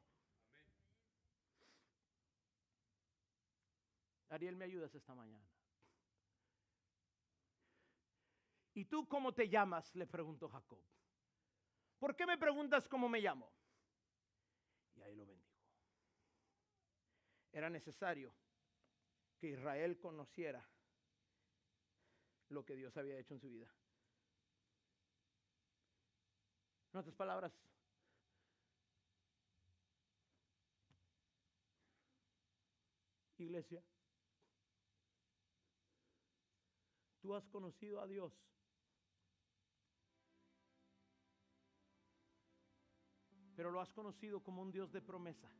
Ariel, ¿me ayudas esta mañana? ¿Y tú cómo te llamas?, le preguntó Jacob. ¿Por qué me preguntas cómo me llamo? Y ahí lo bendijo. Era necesario que Israel conociera lo que Dios había hecho en su vida. En otras palabras, iglesia, tú has conocido a Dios, pero lo has conocido como un Dios de promesa.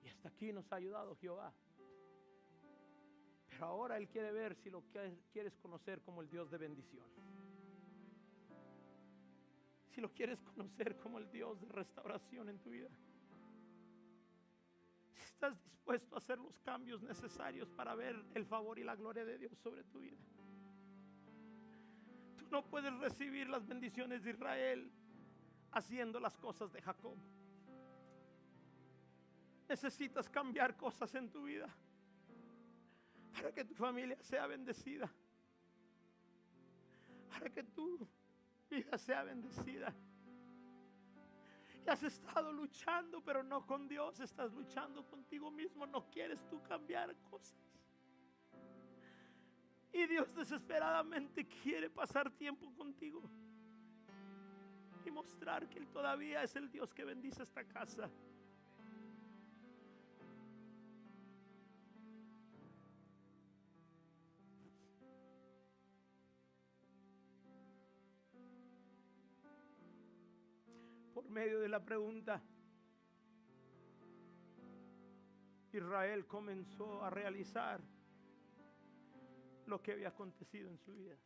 Y hasta aquí nos ha ayudado Jehová. Pero ahora Él quiere ver si lo quieres conocer como el Dios de bendición. Si lo quieres conocer como el Dios de restauración en tu vida. Si estás dispuesto a hacer los cambios necesarios para ver el favor y la gloria de Dios sobre tu vida. Tú no puedes recibir las bendiciones de Israel haciendo las cosas de Jacob. Necesitas cambiar cosas en tu vida para que tu familia sea bendecida, para que tu vida sea bendecida. Y has estado luchando, pero no con Dios, estás luchando contigo mismo. No quieres tú cambiar cosas. Y Dios desesperadamente quiere pasar tiempo contigo y mostrar que Él todavía es el Dios que bendice esta casa. Por medio de la pregunta, Israel comenzó a realizar lo que había acontecido en su vida.